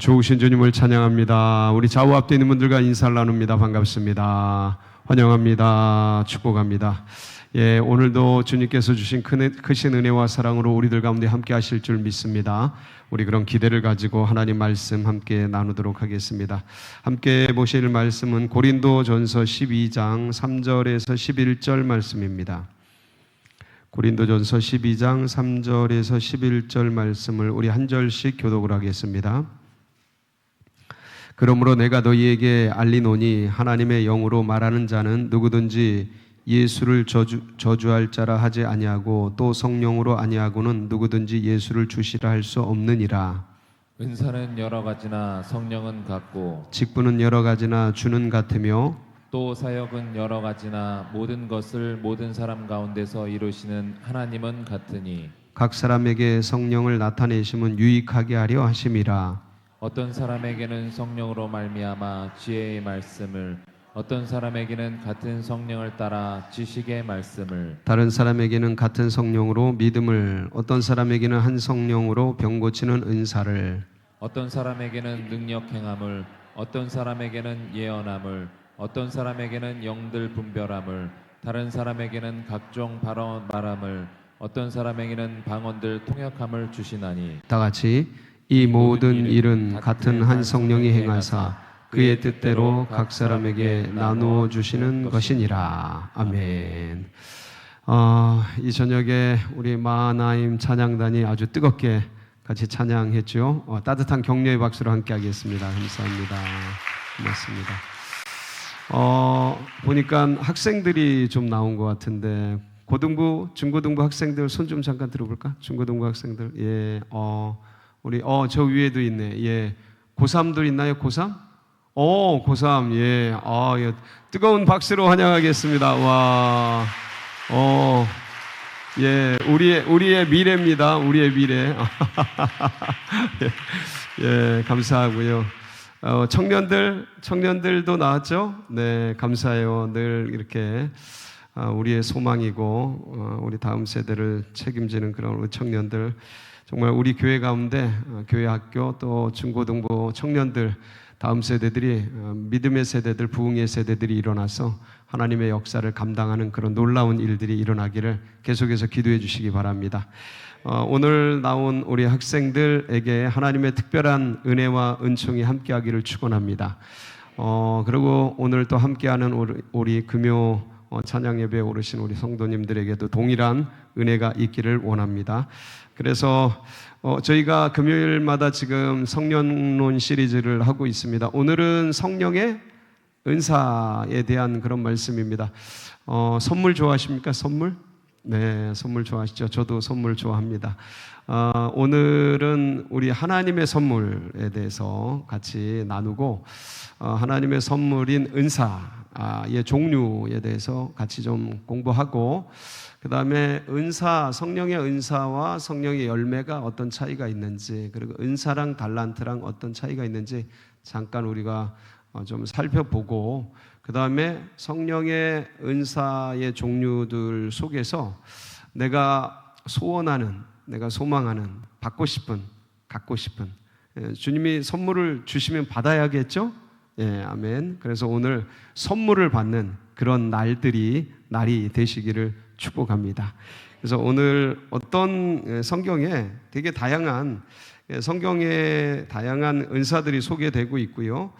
좋으신 주님을 찬양합니다. 우리 좌우 앞에 있는 분들과 인사를 나눕니다. 반갑습니다. 환영합니다. 축복합니다. 예, 오늘도 주님께서 주신 크신 은혜와 사랑으로 우리들 가운데 함께 하실 줄 믿습니다. 우리 그런 기대를 가지고 하나님 말씀 함께 나누도록 하겠습니다. 함께 보실 말씀은 고린도전서 12장 3절에서 11절 말씀입니다. 고린도전서 12장 3절에서 11절 말씀을 우리 한 절씩 교독을 하겠습니다. 그러므로 내가 너희에게 알리노니 하나님의 영으로 말하는 자는 누구든지 예수를 저주할 자라 하지 아니하고 또 성령으로 아니하고는 누구든지 예수를 주시라 할 수 없느니라. 은사는 여러 가지나 성령은 같고 직분은 여러 가지나 주는 같으며 또 사역은 여러 가지나 모든 것을 모든 사람 가운데서 이루시는 하나님은 같으니 각 사람에게 성령을 나타내심은 유익하게 하려 하심이라. 어떤 사람에게는 성령으로 말미암아 지혜의 말씀을, 어떤 사람에게는 같은 성령을 따라 지식의 말씀을, 다른 사람에게는 같은 성령으로 믿음을, 어떤 사람에게는 한 성령으로 병 고치는 은사를, 어떤 사람에게는 능력 행함을, 어떤 사람에게는 예언함을, 어떤 사람에게는 영들 분별함을, 다른 사람에게는 각종 발언 말함을, 어떤 사람에게는 방언들 통역함을 주시나니 다 같이 이 모든 일은 같은 한 성령이 행하사 그의 뜻대로 각 사람에게 나누어 주시는 것이니라. 아멘. 이 저녁에 우리 마하나임 찬양단이 아주 뜨겁게 같이 찬양했죠. 따뜻한 격려의 박수로 함께 하겠습니다. 감사합니다. 고맙습니다. 보니까 학생들이 좀 나온 것 같은데 고등부, 중고등부 학생들 손 좀 잠깐 들어볼까? 중고등부 학생들. 예. 우리 저 위에도 있네. 예. 고3들 있나요? 고3? 고3. 예. 예. 뜨거운 박수로 환영하겠습니다. 와. 예. 우리의 미래입니다. 우리의 미래. 예. 감사하고요. 청년들도 나왔죠? 네. 감사해요. 늘 이렇게 우리의 소망이고 우리 다음 세대를 책임지는 그런 우리 청년들, 정말 우리 교회 가운데 교회 학교 또 중고등부 청년들, 다음 세대들이 믿음의 세대들, 부흥의 세대들이 일어나서 하나님의 역사를 감당하는 그런 놀라운 일들이 일어나기를 계속해서 기도해 주시기 바랍니다. 오늘 나온 우리 학생들에게 하나님의 특별한 은혜와 은총이 함께하기를 축원합니다. 그리고 오늘 또 함께하는 우리 금요 찬양 예배에 오르신 우리 성도님들에게도 동일한 은혜가 있기를 원합니다. 그래서 저희가 금요일마다 지금 성령론 시리즈를 하고 있습니다. 오늘은 성령의 은사에 대한 그런 말씀입니다. 선물 좋아하십니까? 선물? 네, 선물 좋아하시죠? 저도 선물 좋아합니다. 오늘은 우리 하나님의 선물에 대해서 같이 나누고 하나님의 선물인 은사의 종류에 대해서 같이 좀 공부하고, 그 다음에 성령의 은사와 성령의 열매가 어떤 차이가 있는지, 그리고 은사랑 달란트랑 어떤 차이가 있는지 잠깐 우리가 좀 살펴보고, 그 다음에 성령의 은사의 종류들 속에서 내가 소원하는, 내가 소망하는, 받고 싶은, 갖고 싶은, 주님이 선물을 주시면 받아야겠죠? 예, 아멘. 그래서 오늘 선물을 받는 그런 날이 되시기를 축복합니다. 그래서 오늘 어떤 성경에 되게 성경에 다양한 은사들이 소개되고 있고요.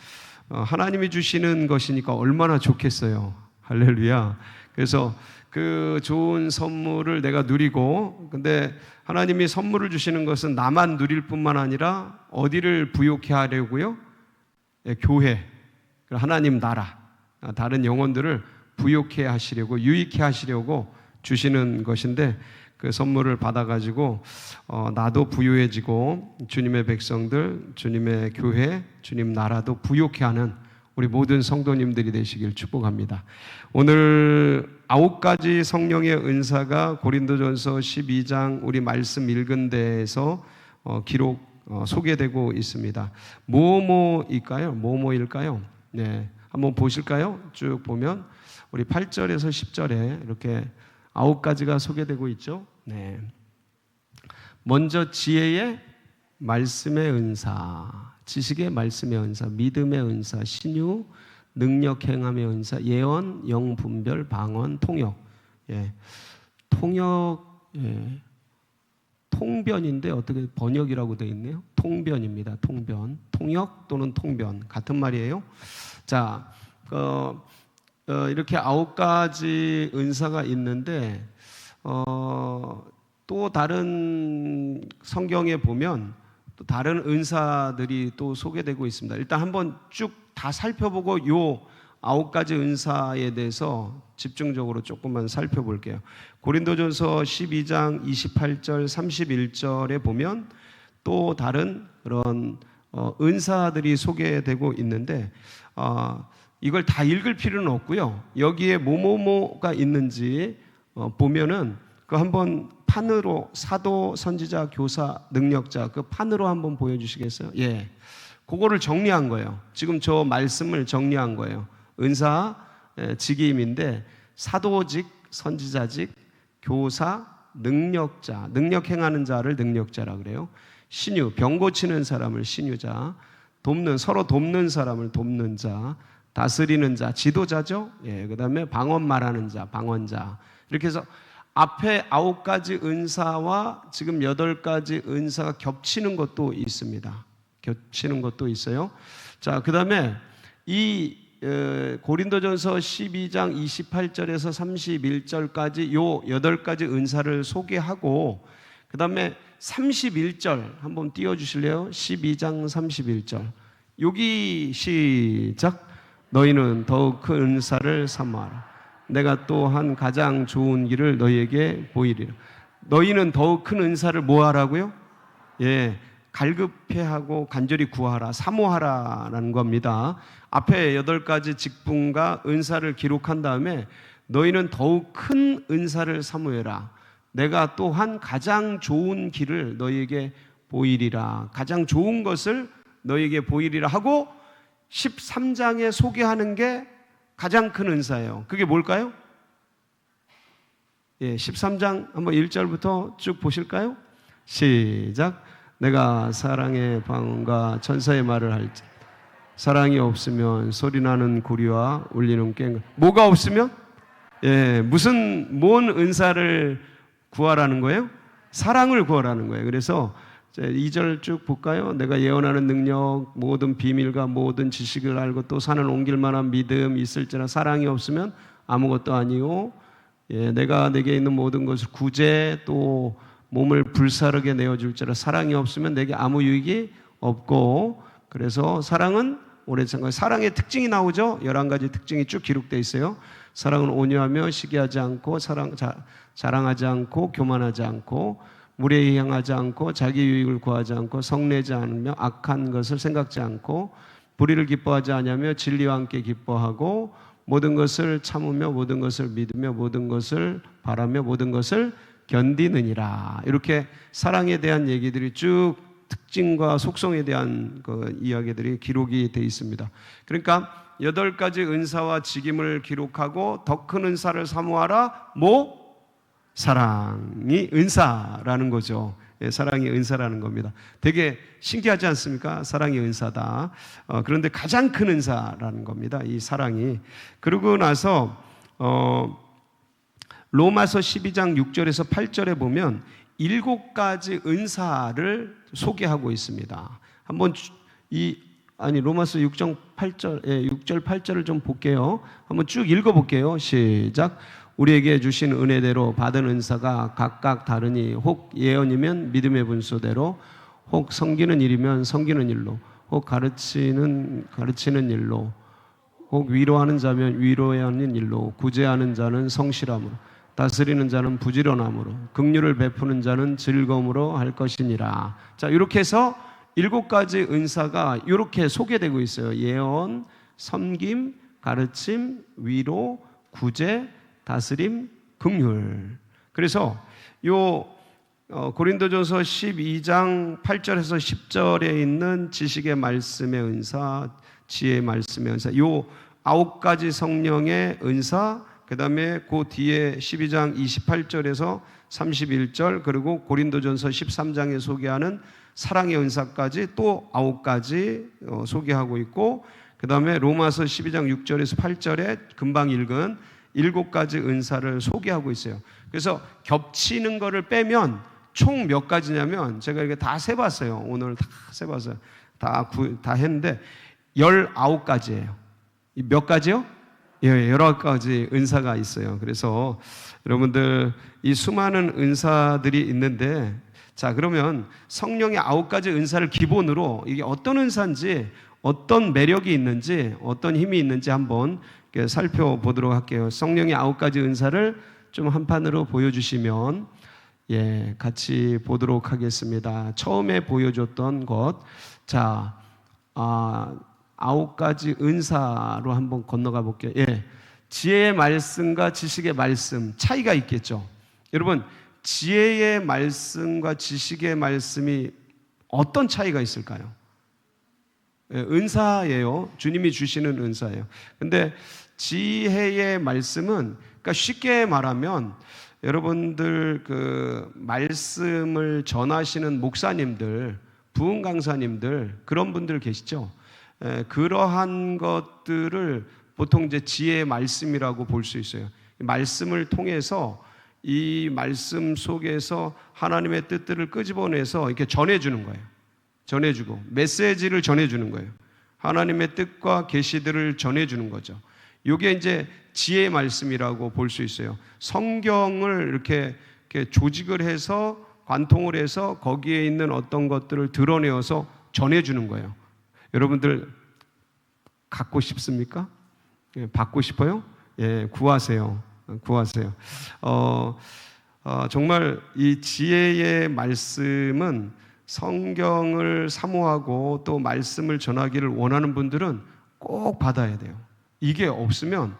하나님이 주시는 것이니까 얼마나 좋겠어요. 할렐루야. 그래서 그 좋은 선물을 내가 누리고, 근데 하나님이 선물을 주시는 것은 나만 누릴 뿐만 아니라 어디를 부욕해 하려고요? 교회, 하나님 나라, 다른 영혼들을 부욕해 하시려고, 유익해 하시려고 주시는 것인데, 그 선물을 받아가지고 나도 부유해지고 주님의 백성들, 주님의 교회, 주님 나라도 부욕해 하는 우리 모든 성도님들이 되시길 축복합니다. 오늘 9가지 성령의 은사가 고린도전서 12장 우리 말씀 읽은 데에서 소개되고 있습니다. 뭐뭐일까요? 네, 한번 보실까요? 쭉 보면 우리 8절에서 10절에 이렇게 9가지가 소개되고 있죠. 네. 먼저 지혜의 말씀의 은사. 지식의 말씀의 은사, 믿음의 은사, 신유, 능력 행함의 은사, 예언, 영분별, 방언, 통역. 예. 통역, 예. 통변인데 어떻게 번역이라고 되어 있네요. 통변입니다. 통변. 통역 또는 통변 같은 말이에요. 자, 이렇게 9가지 은사가 있는데 또 다른 성경에 보면 또 다른 은사들이 또 소개되고 있습니다. 일단 한번 쭉 다 살펴보고 요 9가지 은사에 대해서 집중적으로 조금만 살펴볼게요. 고린도전서 12장 28절 31절에 보면 또 다른 그런 은사들이 소개되고 있는데 이걸 다 읽을 필요는 없고요. 여기에 뭐뭐뭐가 있는지 보면은 그 한번 판으로 사도, 선지자, 교사, 능력자 그 판으로 한번 보여주시겠어요? 예, 그거를 정리한 거예요. 지금 저 말씀을 정리한 거예요. 은사, 직임인데 사도직, 선지자직, 교사, 능력자, 능력 행하는 자를 능력자라 그래요. 신유, 병 고치는 사람을 신유자, 돕는, 서로 돕는 사람을 돕는 자, 다스리는 자, 지도자죠. 예, 그다음에 방언 말하는 자, 방언자. 이렇게 해서 앞에 9가지 은사와 지금 8가지 은사가 겹치는 것도 있습니다. 겹치는 것도 있어요. 자, 그다음에 이 고린도전서 12장 28절에서 31절까지 요 8가지 은사를 소개하고 그다음에 31절 한번 띄워 주실래요? 12장 31절. 여기 시작. 너희는 더욱 큰 은사를 삼아라. 내가 또한 가장 좋은 길을 너희에게 보이리라. 너희는 더욱 큰 은사를 뭐 하라고요? 예, 갈급해하고 간절히 구하라, 사모하라라는 겁니다. 앞에 8가지 직분과 은사를 기록한 다음에 너희는 더욱 큰 은사를 사모해라. 내가 또한 가장 좋은 길을 너희에게 보이리라. 가장 좋은 것을 너희에게 보이리라 하고 13장에 소개하는 게 가장 큰 은사예요. 그게 뭘까요? 예, 13장 한번 1절부터 쭉 보실까요? 시작. 내가 사랑의 방언과 천사의 말을 할지 사랑이 없으면 소리나는 구리와 울리는 꽹과. 뭐가 없으면? 예, 뭔 은사를 구하라는 거예요? 사랑을 구하라는 거예요. 그래서 2절 쭉 볼까요? 내가 예언하는 능력, 모든 비밀과 모든 지식을 알고 또 산을 옮길 만한 믿음 있을지라 사랑이 없으면 아무것도 아니요. 예, 내가 내게 있는 모든 것을 구제 또 몸을 불사르게 내어줄지라 사랑이 없으면 내게 아무 유익이 없고. 그래서 사랑은 오래 참고 사랑의 특징이 나오죠. 11가지 특징이 쭉 기록되어 있어요. 사랑은 온유하며 시기하지 않고 자랑하지 않고 교만하지 않고 물에 향하지 않고 자기 유익을 구하지 않고 성내지 않으며 악한 것을 생각지 않고 불의를 기뻐하지 않으며 진리와 함께 기뻐하고 모든 것을 참으며 모든 것을 믿으며 모든 것을 바라며 모든 것을 견디느니라. 이렇게 사랑에 대한 얘기들이 쭉 특징과 속성에 대한 그 이야기들이 기록이 되어 있습니다. 그러니까 8가지 은사와 직임을 기록하고 더 큰 은사를 사모하라. 사랑이 은사라는 거죠. 예, 사랑이 은사라는 겁니다. 되게 신기하지 않습니까? 사랑이 은사다. 그런데 가장 큰 은사라는 겁니다. 이 사랑이. 그러고 나서 로마서 12장 6절에서 8절에 보면 7가지 은사를 소개하고 있습니다. 한번 로마서 6장 8절, 6절 8절을 좀 볼게요. 한번 쭉 읽어볼게요. 시작. 우리에게 주신 은혜대로 받은 은사가 각각 다르니 혹 예언이면 믿음의 분수대로 혹 섬기는 일이면 섬기는 일로 혹 가르치는 일로 혹 위로하는 자면 위로하는 일로 구제하는 자는 성실함으로 다스리는 자는 부지런함으로 긍휼을 베푸는 자는 즐거움으로 할 것이니라. 자, 이렇게 해서 7가지 은사가 이렇게 소개되고 있어요. 예언, 섬김, 가르침, 위로, 구제, 다스림, 긍휼. 그래서 고린도전서 12장 8절에서 10절에 있는 지식의 말씀의 은사, 지혜의 말씀의 은사, 요 9가지 성령의 은사, 그 다음에 그 뒤에 12장 28절에서 31절, 그리고 고린도전서 13장에 소개하는 사랑의 은사까지 또 9가지 소개하고 있고, 그 다음에 로마서 12장 6절에서 8절에 금방 읽은 7가지 은사를 소개하고 있어요. 그래서 겹치는 거를 빼면 총 몇 가지냐면, 제가 이렇게 다 세봤어요. 오늘 다 세봤어요. 다 했는데 19가지예요. 몇 가지요? 예, 19가지 은사가 있어요. 그래서 여러분들 이 수많은 은사들이 있는데, 자, 그러면 성령의 9가지 은사를 기본으로 이게 어떤 은사인지, 어떤 매력이 있는지, 어떤 힘이 있는지 한번 살펴보도록 할게요. 성령의 9가지 은사를 좀 한 판으로 보여주시면, 예, 같이 보도록 하겠습니다. 처음에 보여줬던 것, 자, 9가지 은사로 한번 건너가 볼게요. 예, 지혜의 말씀과 지식의 말씀 차이가 있겠죠. 여러분, 지혜의 말씀과 지식의 말씀이 어떤 차이가 있을까요? 예, 은사예요. 주님이 주시는 은사예요. 근데 지혜의 말씀은, 그러니까 쉽게 말하면 여러분들 그 말씀을 전하시는 목사님들, 부흥 강사님들, 그런 분들 계시죠? 그러한 것들을 보통 이제 지혜의 말씀이라고 볼 수 있어요. 말씀을 통해서 이 말씀 속에서 하나님의 뜻들을 끄집어내서 이렇게 전해주는 거예요. 전해주고 메시지를 전해주는 거예요. 하나님의 뜻과 계시들을 전해주는 거죠. 이게 이제 지혜의 말씀이라고 볼 수 있어요. 성경을 이렇게 조직을 해서 관통을 해서 거기에 있는 어떤 것들을 드러내어서 전해주는 거예요. 여러분들 갖고 싶습니까? 예, 받고 싶어요? 예, 구하세요. 구하세요. 정말 이 지혜의 말씀은 성경을 사모하고 또 말씀을 전하기를 원하는 분들은 꼭 받아야 돼요. 이게 없으면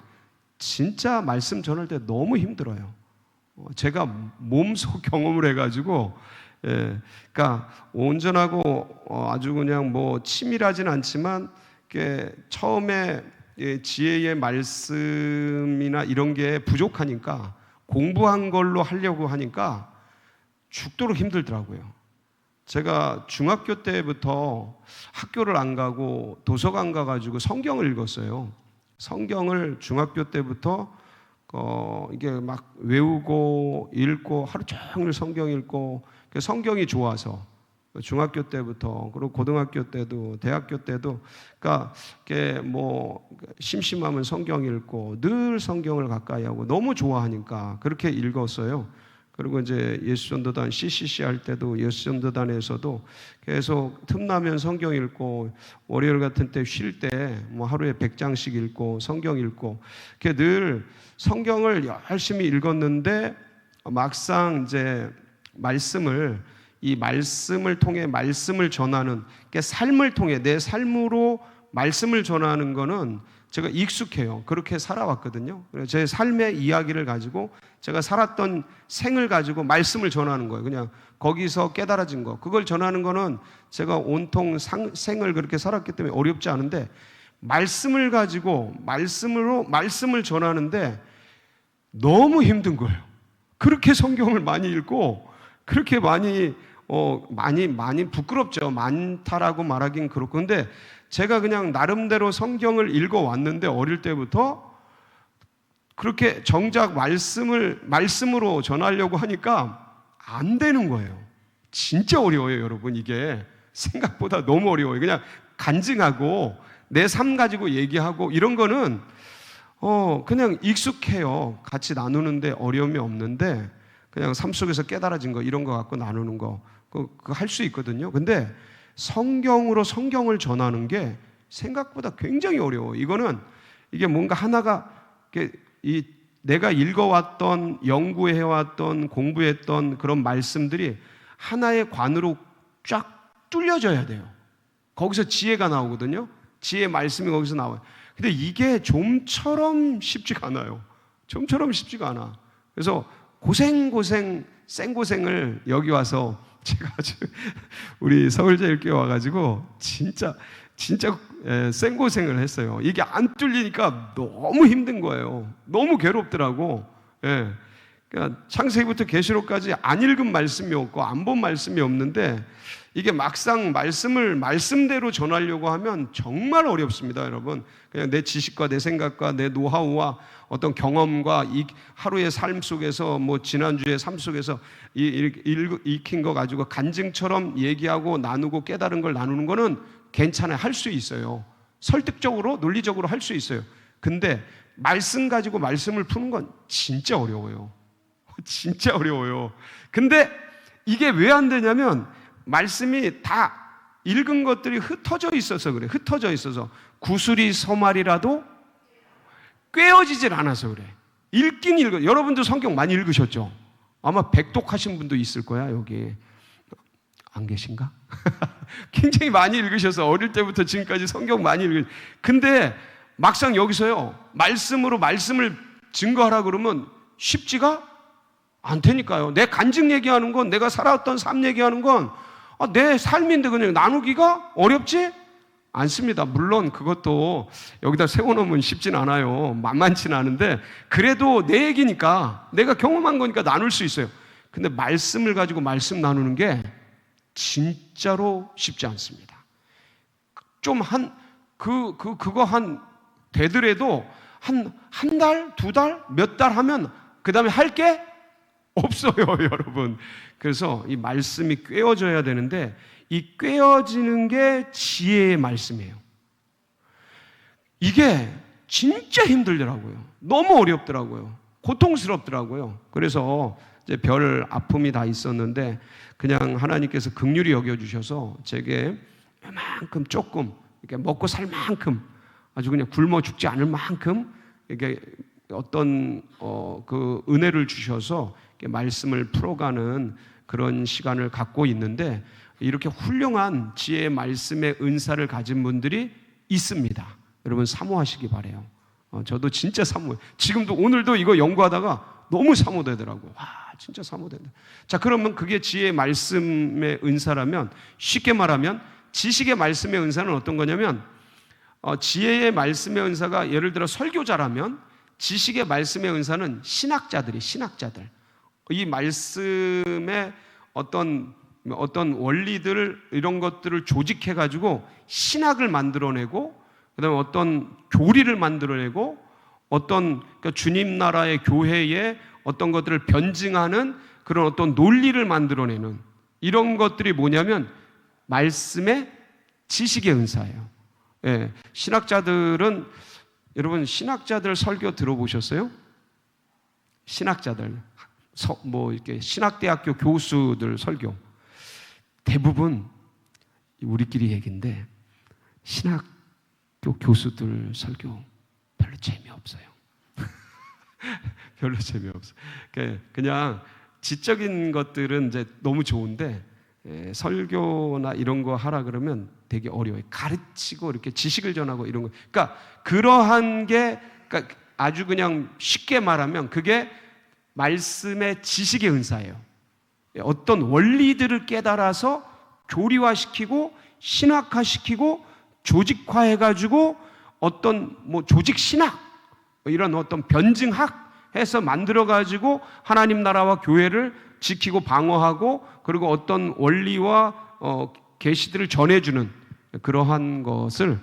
진짜 말씀 전할 때 너무 힘들어요. 제가 몸소 경험을 해가지고, 예, 그러니까 온전하고 아주 그냥 뭐 치밀하진 않지만, 처음에 지혜의 말씀이나 이런 게 부족하니까 공부한 걸로 하려고 하니까 죽도록 힘들더라고요. 제가 중학교 때부터 학교를 안 가고 도서관 가가지고 성경을 읽었어요. 성경을 중학교 때부터 이게 막 외우고 읽고 하루 종일 성경 읽고, 성경이 좋아서 중학교 때부터, 그리고 고등학교 때도 대학교 때도, 그러니까 이게 뭐 심심하면 성경 읽고 늘 성경을 가까이 하고 너무 좋아하니까 그렇게 읽었어요. 그리고 이제 예수전도단 CCC 할 때도 예수전도단에서도 계속 틈나면 성경 읽고, 월요일 같은 때 쉴 때 뭐 하루에 100장씩 읽고 성경 읽고, 이렇게 늘 성경을 열심히 읽었는데, 막상 이제 이 말씀을 통해 말씀을 전하는, 삶을 통해 내 삶으로 말씀을 전하는 거는 제가 익숙해요. 그렇게 살아왔거든요. 제 삶의 이야기를 가지고, 제가 살았던 생을 가지고 말씀을 전하는 거예요. 그냥 거기서 깨달아진 거, 그걸 전하는 거는 제가 온통 생을 그렇게 살았기 때문에 어렵지 않은데, 말씀을 가지고 말씀을 전하는데 너무 힘든 거예요. 그렇게 성경을 많이 읽고 그렇게 많이 부끄럽죠. 많다라고 말하긴 그렇고. 근데 제가 그냥 나름대로 성경을 읽어왔는데, 어릴 때부터 그렇게 정작 말씀으로 전하려고 하니까 안 되는 거예요. 진짜 어려워요, 여러분. 이게 생각보다 너무 어려워요. 그냥 간증하고 내 삶 가지고 얘기하고 이런 거는 그냥 익숙해요. 같이 나누는데 어려움이 없는데, 그냥 삶 속에서 깨달아진 거, 이런 거 갖고 나누는 거, 그거 할 수 있거든요. 근데 성경으로 성경을 전하는 게 생각보다 굉장히 어려워. 이게 뭔가 하나가, 내가 읽어왔던, 연구해왔던, 공부했던 그런 말씀들이 하나의 관으로 쫙 뚫려져야 돼요. 거기서 지혜가 나오거든요. 지혜의 말씀이 거기서 나와요. 근데 이게 좀처럼 쉽지가 않아요. 좀처럼 쉽지가 않아. 그래서 생고생을 여기 와서 제가 우리 서울제일교회 와가지고 진짜 생고생을 했어요. 이게 안 뚫리니까 너무 힘든 거예요. 너무 괴롭더라고. 예. 그러니까 창세기부터 계시록까지 안 읽은 말씀이 없고 안 본 말씀이 없는데, 이게 막상 말씀을 말씀대로 전하려고 하면 정말 어렵습니다, 여러분. 그냥 내 지식과 내 생각과 내 노하우와 어떤 경험과 이 하루의 삶 속에서 뭐 지난주의 삶 속에서 익힌 거 가지고 간증처럼 얘기하고 나누고 깨달은 걸 나누는 거는 괜찮아요. 할 수 있어요. 설득적으로 논리적으로 할 수 있어요. 근데 말씀 가지고 말씀을 푸는 건 진짜 어려워요. 진짜 어려워요. 근데 이게 왜 안 되냐면 말씀이 다 읽은 것들이 흩어져 있어서 그래. 흩어져 있어서 구슬이 서말이라도 꿰어지질 않아서 그래. 읽긴 읽어. 여러분도 성경 많이 읽으셨죠? 아마 백독하신 분도 있을 거야, 여기. 안 계신가? 굉장히 많이 읽으셔서 어릴 때부터 지금까지 성경 많이 읽으. 근데 막상 여기서요, 말씀으로 말씀을 증거하라 그러면 쉽지가 않다니까요. 내 간증 얘기하는 건, 내가 살아왔던 삶 얘기하는 건 내 삶인데 그냥 나누기가 어렵지 않습니다. 물론 그것도 여기다 세워놓으면 쉽진 않아요. 만만치는 않은데 그래도 내 얘기니까 내가 경험한 거니까 나눌 수 있어요. 근데 말씀을 가지고 말씀 나누는 게 진짜로 쉽지 않습니다. 좀 그거 되더라도 한 달, 두 달, 몇 달 하면 그 다음에 할 게 없어요, 여러분. 그래서 이 말씀이 꿰어져야 되는데 이 꿰어지는 게 지혜의 말씀이에요. 이게 진짜 힘들더라고요. 너무 어렵더라고요. 고통스럽더라고요. 그래서 이제 별 아픔이 다 있었는데 그냥 하나님께서 긍휼히 여겨주셔서 제게 이만큼 조금 이렇게 먹고 살 만큼 아주 그냥 굶어 죽지 않을 만큼 이게 어떤 그 은혜를 주셔서 말씀을 풀어가는 그런 시간을 갖고 있는데 이렇게 훌륭한 지혜의 말씀의 은사를 가진 분들이 있습니다. 여러분 사모하시기 바래요. 저도 진짜 사모해요. 지금도 오늘도 이거 연구하다가 너무 사모되더라고요. 와, 진짜 사모된다. 자, 그러면 그게 지혜의 말씀의 은사라면 쉽게 말하면 지식의 말씀의 은사는 어떤 거냐면 지혜의 말씀의 은사가 예를 들어 설교자라면 지식의 말씀의 은사는 신학자들 이 말씀의 어떤 원리들 이런 것들을 조직해 가지고 신학을 만들어내고 그다음에 어떤 교리를 만들어내고 어떤 그러니까 주님 나라의 교회에 어떤 것들을 변증하는 그런 어떤 논리를 만들어내는 이런 것들이 뭐냐면 말씀의 지식의 은사예요. 예, 신학자들은 여러분 신학자들 설교 들어보셨어요? 신학자들 뭐 이렇게 신학대학교 교수들 설교 대부분 우리끼리 얘기인데 신학교 교수들 설교 별로 재미없어요. 별로 재미없어요. 그냥 지적인 것들은 이제 너무 좋은데 설교나 이런 거 하라 그러면 되게 어려워요. 가르치고 이렇게 지식을 전하고 이런 거. 그러니까 그러한 게 그러니까 아주 그냥 쉽게 말하면 그게 말씀의 지식의 은사예요. 어떤 원리들을 깨달아서 교리화시키고 신학화시키고 조직화해가지고 어떤 뭐 조직 신학 이런 어떤 변증학 해서 만들어가지고 하나님 나라와 교회를 지키고 방어하고 그리고 어떤 원리와 계시들을 전해주는 그러한 것을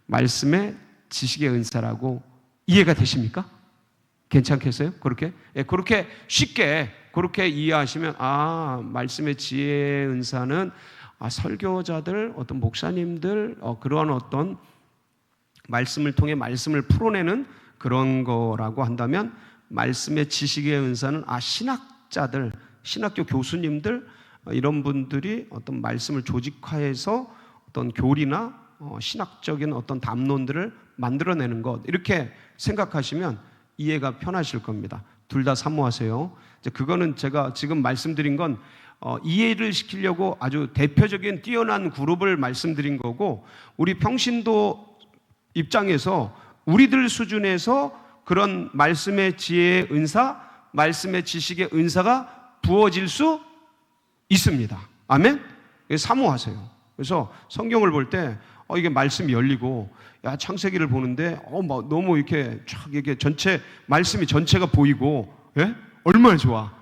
말씀의 지식의 은사라고 이해가 되십니까? 괜찮겠어요? 그렇게? 예, 그렇게 쉽게 그렇게 이해하시면 말씀의 지혜의 은사는 설교자들, 어떤 목사님들 그러한 어떤 말씀을 통해 말씀을 풀어내는 그런 거라고 한다면 말씀의 지식의 은사는 신학자들, 신학교 교수님들 이런 분들이 어떤 말씀을 조직화해서 어떤 교리나 신학적인 어떤 담론들을 만들어내는 것 이렇게 생각하시면 이해가 편하실 겁니다. 둘 다 사모하세요. 그거는 제가 지금 말씀드린 건 이해를 시키려고 아주 대표적인 뛰어난 그룹을 말씀드린 거고 우리 평신도 입장에서 우리들 수준에서 그런 말씀의 지혜의 은사, 말씀의 지식의 은사가 부어질 수 있습니다. 아멘? 사모하세요. 그래서 성경을 볼 때 이게 말씀이 열리고 창세기를 보는데 너무 이렇게 쫙 이게 전체 말씀이 전체가 보이고 얼마나 좋아.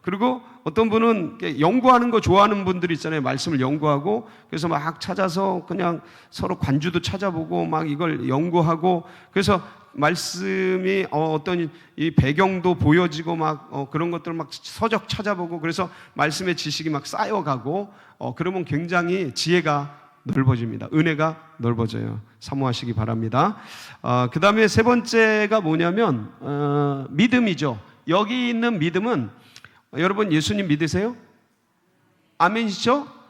그리고 어떤 분은 연구하는 거 좋아하는 분들 있잖아요. 말씀을 연구하고 그래서 막 찾아서 그냥 서로 관주도 찾아보고 막 이걸 연구하고 그래서 말씀이 어떤 이 배경도 보여지고 막 그런 것들 막 서적 찾아보고 그래서 말씀의 지식이 막 쌓여가고 그러면 굉장히 지혜가 넓어집니다. 은혜가 넓어져요. 사모하시기 바랍니다. 그 다음에 세 번째가 뭐냐면 믿음이죠. 여기 있는 믿음은 여러분 예수님 믿으세요? 아멘이죠?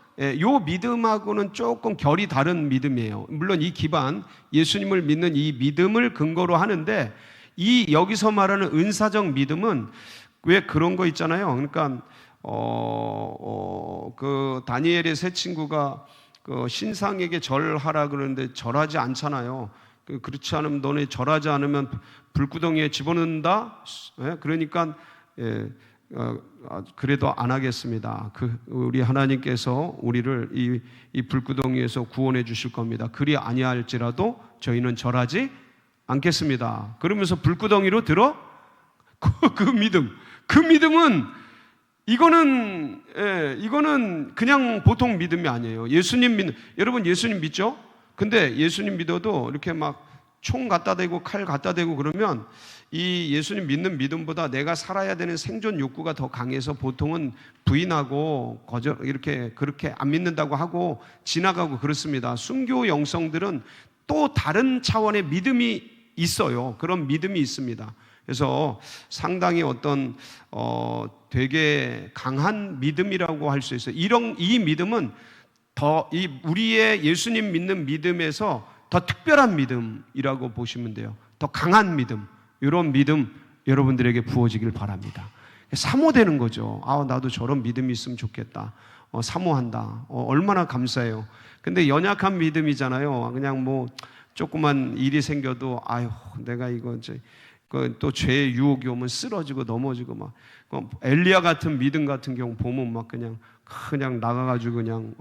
요 믿음하고는 조금 결이 다른 믿음이에요. 물론 이 기반, 예수님을 믿는 이 믿음을 근거로 하는데 이 여기서 말하는 은사적 믿음은 왜 그런 거 있잖아요. 그러니까 그 다니엘의 세 친구가 그 신상에게 절하라 그러는데 절하지 않잖아요. 그렇지 않으면 너네 절하지 않으면 불구덩이에 집어넣는다. 그러니까 그래도 안 하겠습니다. 우리 하나님께서 우리를 이 불구덩이에서 구원해 주실 겁니다. 그리 아니할지라도 저희는 절하지 않겠습니다. 그러면서 불구덩이로 들어 그 믿음은 이거는 그냥 보통 믿음이 아니에요. 여러분 예수님 믿죠? 근데 예수님 믿어도 이렇게 막 총 갖다 대고 칼 갖다 대고 그러면 이 예수님 믿는 믿음보다 내가 살아야 되는 생존 욕구가 더 강해서 보통은 부인하고 그렇게 안 믿는다고 하고 지나가고 그렇습니다. 순교 영성들은 또 다른 차원의 믿음이 있어요. 그런 믿음이 있습니다. 그래서 상당히 어떤 되게 강한 믿음이라고 할 수 있어요. 이 믿음은 우리의 예수님 믿는 믿음에서 더 특별한 믿음이라고 보시면 돼요. 더 강한 믿음, 이런 믿음 여러분들에게 부어지길 바랍니다. 사모되는 거죠. 나도 저런 믿음이 있으면 좋겠다. 사모한다. 얼마나 감사해요. 근데 연약한 믿음이잖아요. 그냥 뭐 조그만 일이 생겨도 내가 이거 또 죄의 유혹이 오면 쓰러지고 넘어지고 막 엘리야 같은 믿음 같은 경우 보면 막 그냥 나가가지고 그냥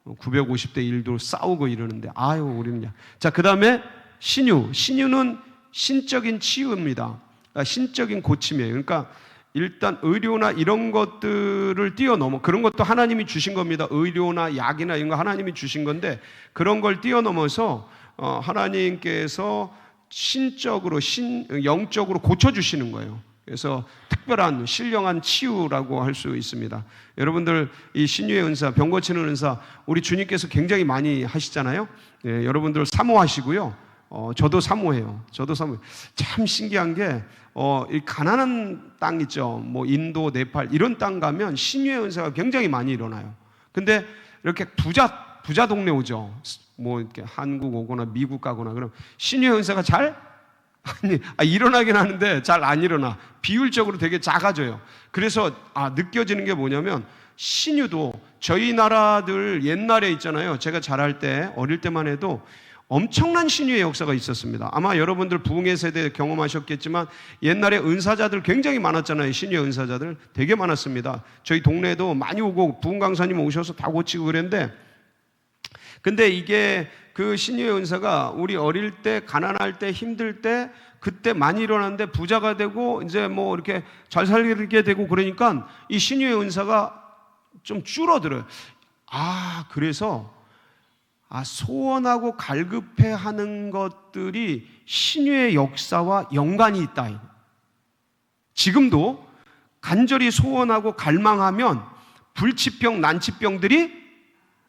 950대 1도 싸우고 이러는데 우리는 자, 그 다음에 신유는 신적인 치유입니다. 신적인 고침이에요. 그러니까 일단 의료나 이런 것들을 뛰어넘어 그런 것도 하나님이 주신 겁니다. 의료나 약이나 이런 거 하나님이 주신 건데 그런 걸 뛰어넘어서 하나님께서 영적으로 고쳐주시는 거예요. 그래서 특별한 신령한 치유라고 할 수 있습니다. 여러분들 이 신유의 은사, 병 고치는 은사 우리 주님께서 굉장히 많이 하시잖아요. 여러분들 사모하시고요. 저도 사모해요. 참 신기한 게 이 가난한 땅 있죠. 뭐 인도, 네팔 이런 땅 가면 신유의 은사가 굉장히 많이 일어나요. 근데 이렇게 부자 동네 오죠. 뭐 이렇게 한국 오거나 미국 가거나 그럼 신유의 은사가 일어나긴 하는데 잘 안 일어나. 비율적으로 되게 작아져요. 그래서 느껴지는 게 뭐냐면 신유도 저희 나라들 옛날에 있잖아요. 제가 자랄 때 어릴 때만 해도 엄청난 신유의 역사가 있었습니다. 아마 여러분들 부흥의 세대 경험하셨겠지만 옛날에 은사자들 굉장히 많았잖아요. 신유의 은사자들 되게 많았습니다. 저희 동네에도 많이 오고 부흥 강사님 오셔서 다 고치고 그랬는데 근데 이게 그 신유의 은사가 우리 어릴 때 가난할 때 힘들 때 그때 많이 일어났는데 부자가 되고 이제 뭐 이렇게 잘 살게 되고 그러니까 이 신유의 은사가 좀 줄어들어요. 그래서 소원하고 갈급해하는 것들이 신유의 역사와 연관이 있다. 지금도 간절히 소원하고 갈망하면 불치병, 난치병들이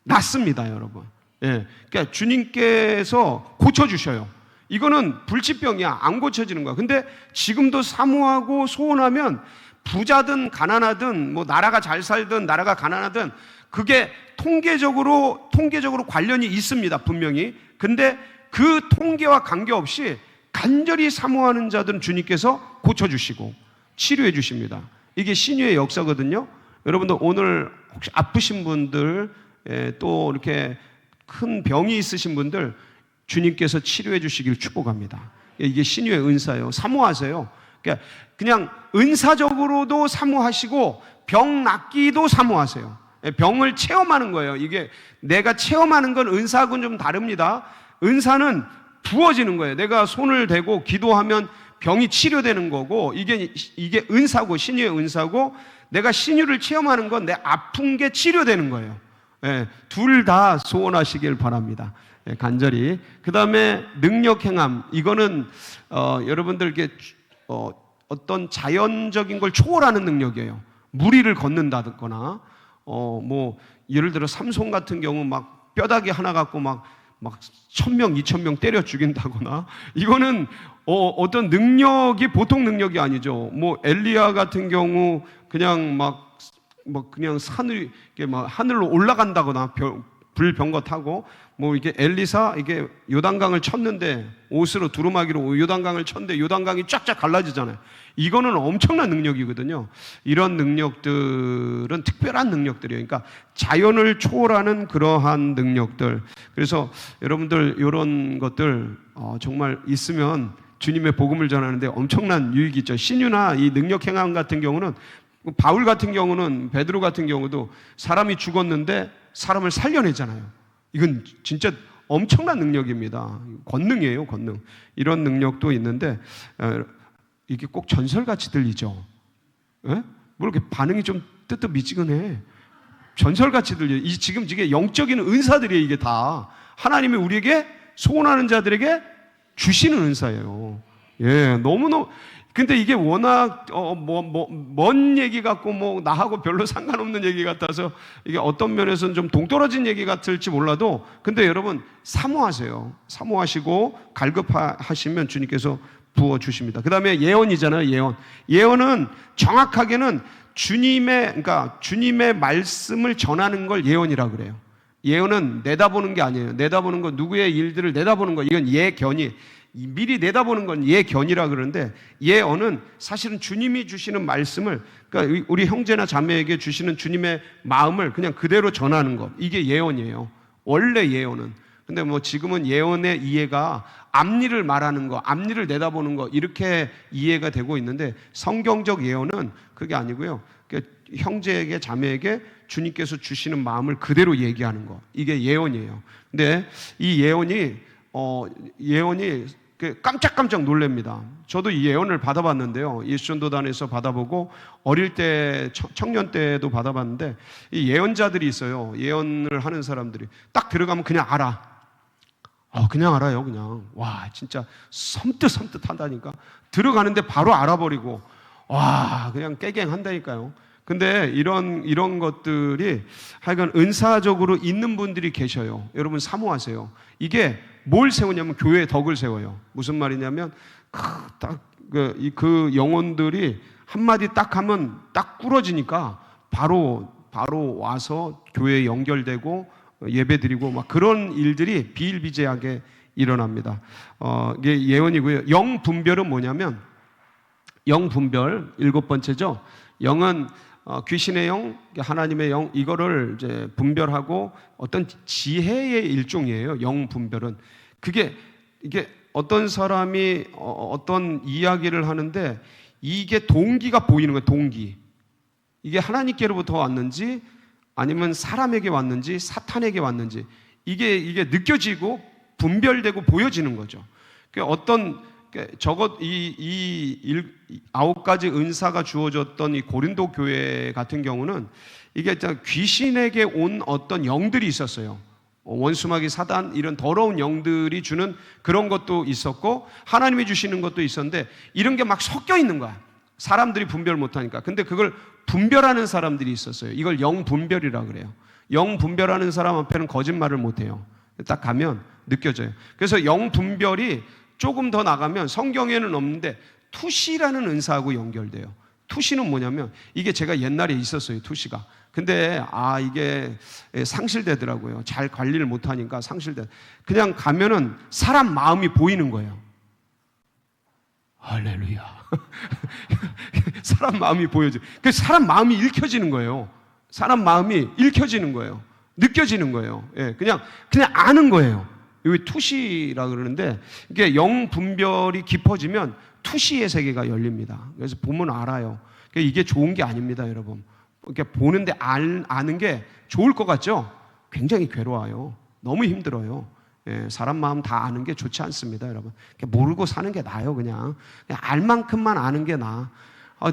낫습니다, 여러분. 그러니까 주님께서 고쳐주셔요. 이거는 불치병이야. 안 고쳐지는 거야. 근데 지금도 사모하고 소원하면 부자든 가난하든 뭐 나라가 잘 살든 나라가 가난하든 그게 통계적으로 관련이 있습니다. 분명히. 근데 그 통계와 관계없이 간절히 사모하는 자들은 주님께서 고쳐주시고 치료해 주십니다. 이게 신유의 역사거든요. 여러분들 오늘 혹시 아프신 분들 또 이렇게 큰 병이 있으신 분들 주님께서 치료해 주시길 축복합니다. 이게 신유의 은사예요. 사모하세요. 그냥 은사적으로도 사모하시고 병 낫기도 사모하세요. 병을 체험하는 거예요. 이게 내가 체험하는 건 은사하고는 좀 다릅니다. 은사는 부어지는 거예요. 내가 손을 대고 기도하면 병이 치료되는 거고 이게 은사고 신유의 은사고 내가 신유를 체험하는 건 내 아픈 게 치료되는 거예요. 예, 둘 다 소원하시길 바랍니다. 예, 간절히. 그 다음에 능력 행함. 이거는 여러분들께 어떤 자연적인 걸 초월하는 능력이에요. 무리를 걷는다거나, 뭐 예를 들어 삼손 같은 경우 막 뼈다귀 하나 갖고 막 1,000명, 2,000명 때려 죽인다거나, 이거는 어떤 능력이 보통 능력이 아니죠. 뭐 엘리야 같은 경우 그냥 그냥 하늘로 올라간다거나 불병거 타고, 뭐 이게 엘리사 이게 요단강을 쳤는데 옷으로 두루마기로 요단강을 쳤는데 요단강이 쫙쫙 갈라지잖아요. 이거는 엄청난 능력이거든요. 이런 능력들은 특별한 능력들이에요. 그러니까 자연을 초월하는 그러한 능력들. 그래서 여러분들 이런 것들 정말 있으면 주님의 복음을 전하는데 엄청난 유익이 있죠. 신유나 이 능력 행함 같은 경우는, 바울 같은 경우는, 베드로 같은 경우도 사람이 죽었는데 사람을 살려내잖아요. 이건 진짜 엄청난 능력입니다. 권능이에요, 권능. 이런 능력도 있는데 이게 꼭 전설같이 들리죠. 예? 뭐 이렇게 반응이 좀 뜨뜻미지근해. 전설같이 들려요. 지금 이게 영적인 은사들이에요. 이게 다 하나님이 우리에게 소원하는 자들에게 주시는 은사예요. 예, 너무너무. 근데 이게 워낙 먼 얘기 같고 뭐 나하고 별로 상관없는 얘기 같아서 이게 어떤 면에서는 좀 동떨어진 얘기 같을지 몰라도, 근데 여러분 사모하세요. 사모하시고 갈급하시면 주님께서 부어주십니다. 그 다음에 예언이잖아요. 예언은 정확하게는 주님의 말씀을 전하는 걸 예언이라고 그래요. 예언은 내다보는 게 아니에요. 내다보는 거, 누구의 일들을 내다보는 거, 이건 예견이, 미리 내다보는 건 예견이라 그러는데, 예언은 사실은 주님이 주시는 말씀을, 그러니까 우리 형제나 자매에게 주시는 주님의 마음을 그냥 그대로 전하는 것, 이게 예언이에요. 원래 예언은. 근데 뭐 지금은 예언의 이해가 앞일을 말하는 거, 앞일을 내다보는 거, 이렇게 이해가 되고 있는데, 성경적 예언은 그게 아니고요. 그러니까 형제에게, 자매에게 주님께서 주시는 마음을 그대로 얘기하는 거, 이게 예언이에요. 근데 이 예언이 깜짝깜짝 놀랍니다. 저도 이 예언을 받아봤는데요. 예수전도단에서 받아보고 어릴 때, 청년 때도 받아봤는데, 이 예언자들이 있어요. 예언을 하는 사람들이 딱 들어가면 그냥 알아. 그냥 알아요. 그냥 와, 진짜 섬뜩 한다니까. 들어가는데 바로 알아버리고, 와, 그냥 깨갱한다니까요. 근데 이런 것들이 하여간 은사적으로 있는 분들이 계셔요. 여러분 사모하세요. 이게 뭘 세우냐면 교회의 덕을 세워요. 무슨 말이냐면 그 영혼들이 한마디 딱 하면 딱 꾸러지니까 바로 와서 교회에 연결되고 예배드리고 막 그런 일들이 비일비재하게 일어납니다. 이게 예언이고요. 영분별은 뭐냐면, 영분별 7번째죠. 영은 귀신의 영, 하나님의 영, 이거를 이제 분별하고 어떤 지혜의 일종이에요. 영 분별은. 이게 어떤 사람이 어떤 이야기를 하는데 이게 동기가 보이는 거예요. 동기. 이게 하나님께로부터 왔는지 아니면 사람에게 왔는지 사탄에게 왔는지 이게 느껴지고 분별되고 보여지는 거죠. 적어도 이 9가지 은사가 주어졌던 이 고린도 교회 같은 경우는 이게 귀신에게 온 어떤 영들이 있었어요. 원수마귀, 사단, 이런 더러운 영들이 주는 그런 것도 있었고 하나님이 주시는 것도 있었는데, 이런 게 막 섞여 있는 거야. 사람들이 분별 못하니까. 근데 그걸 분별하는 사람들이 있었어요. 이걸 영분별이라고 그래요. 영분별하는 사람 앞에는 거짓말을 못해요. 딱 가면 느껴져요. 그래서 영분별이 조금 더 나가면 성경에는 없는데 투시라는 은사하고 연결돼요. 투시는 뭐냐면, 이게 제가 옛날에 있었어요. 투시가. 근데 이게 상실되더라고요. 잘 관리를 못하니까 상실돼. 그냥 가면은 사람 마음이 보이는 거예요. 할렐루야. 사람 마음이 보여져. 그 사람 마음이 읽혀지는 거예요. 사람 마음이 읽혀지는 거예요. 느껴지는 거예요. 예, 그냥 아는 거예요. 여기 투시라 그러는데, 이게 영 분별이 깊어지면 투시의 세계가 열립니다. 그래서 보면 알아요. 이게 좋은 게 아닙니다, 여러분. 이렇게 보는데 아는 게 좋을 것 같죠? 굉장히 괴로워요. 너무 힘들어요. 예, 사람 마음 다 아는 게 좋지 않습니다, 여러분. 모르고 사는 게 나아요, 그냥 알 만큼만 아는 게 나아.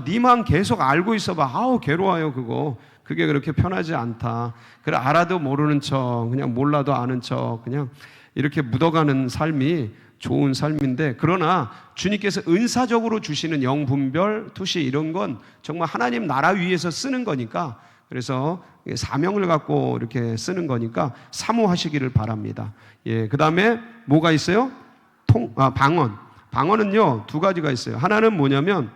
니만 계속 알고 있어봐. 아우 괴로워요 그거. 그게 그렇게 편하지 않다. 그래 알아도 모르는 척, 그냥 몰라도 아는 척, 그냥 이렇게 묻어가는 삶이 좋은 삶인데, 그러나 주님께서 은사적으로 주시는 영분별, 투시 이런 건 정말 하나님 나라 위에서 쓰는 거니까, 그래서 사명을 갖고 이렇게 쓰는 거니까 사모하시기를 바랍니다. 예, 그 다음에 뭐가 있어요? 방언. 방언은요 두 가지가 있어요. 하나는 뭐냐면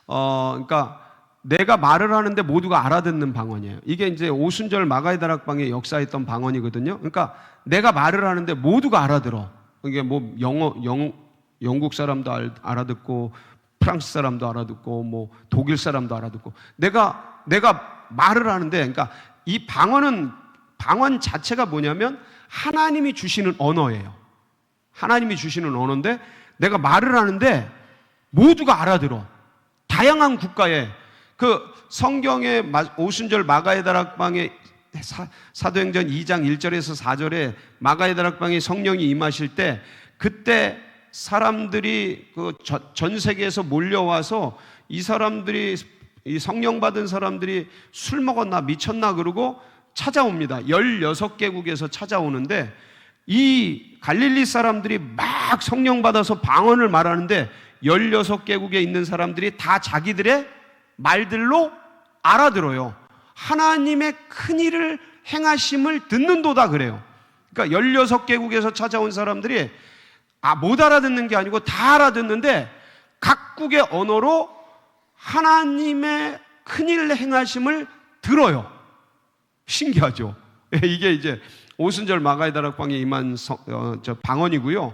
그러니까 내가 말을 하는데 모두가 알아듣는 방언이에요. 이게 이제 오순절 마가의 다락방에 역사했던 방언이거든요. 그러니까 내가 말을 하는데 모두가 알아들어. 이게 뭐 영국 사람도 알아듣고, 프랑스 사람도 알아듣고, 뭐 독일 사람도 알아듣고, 내가 말을 하는데, 그러니까 이 방언 자체가 뭐냐면 하나님이 주시는 언어예요. 하나님이 주시는 언어인데 내가 말을 하는데 모두가 알아들어. 다양한 국가에, 그 성경의 오순절 마가의 다락방에 사도행전 2장 1절에서 4절에 마가의 다락방에 성령이 임하실 때, 그때 사람들이 그 전 세계에서 몰려와서 이 사람들이, 이 성령 받은 사람들이 술 먹었나 미쳤나 그러고 찾아옵니다. 16개국에서 찾아오는데, 이 갈릴리 사람들이 막 성령 받아서 방언을 말하는데 16개국에 있는 사람들이 다 자기들의 말들로 알아들어요. 하나님의 큰일을 행하심을 듣는도다 그래요. 그러니까 16개국에서 찾아온 사람들이 못 알아듣는 게 아니고 다 알아듣는데 각국의 언어로 하나님의 큰일 행하심을 들어요. 신기하죠? 이게 이제 오순절 마가의 다락방에 임한 방언이고요.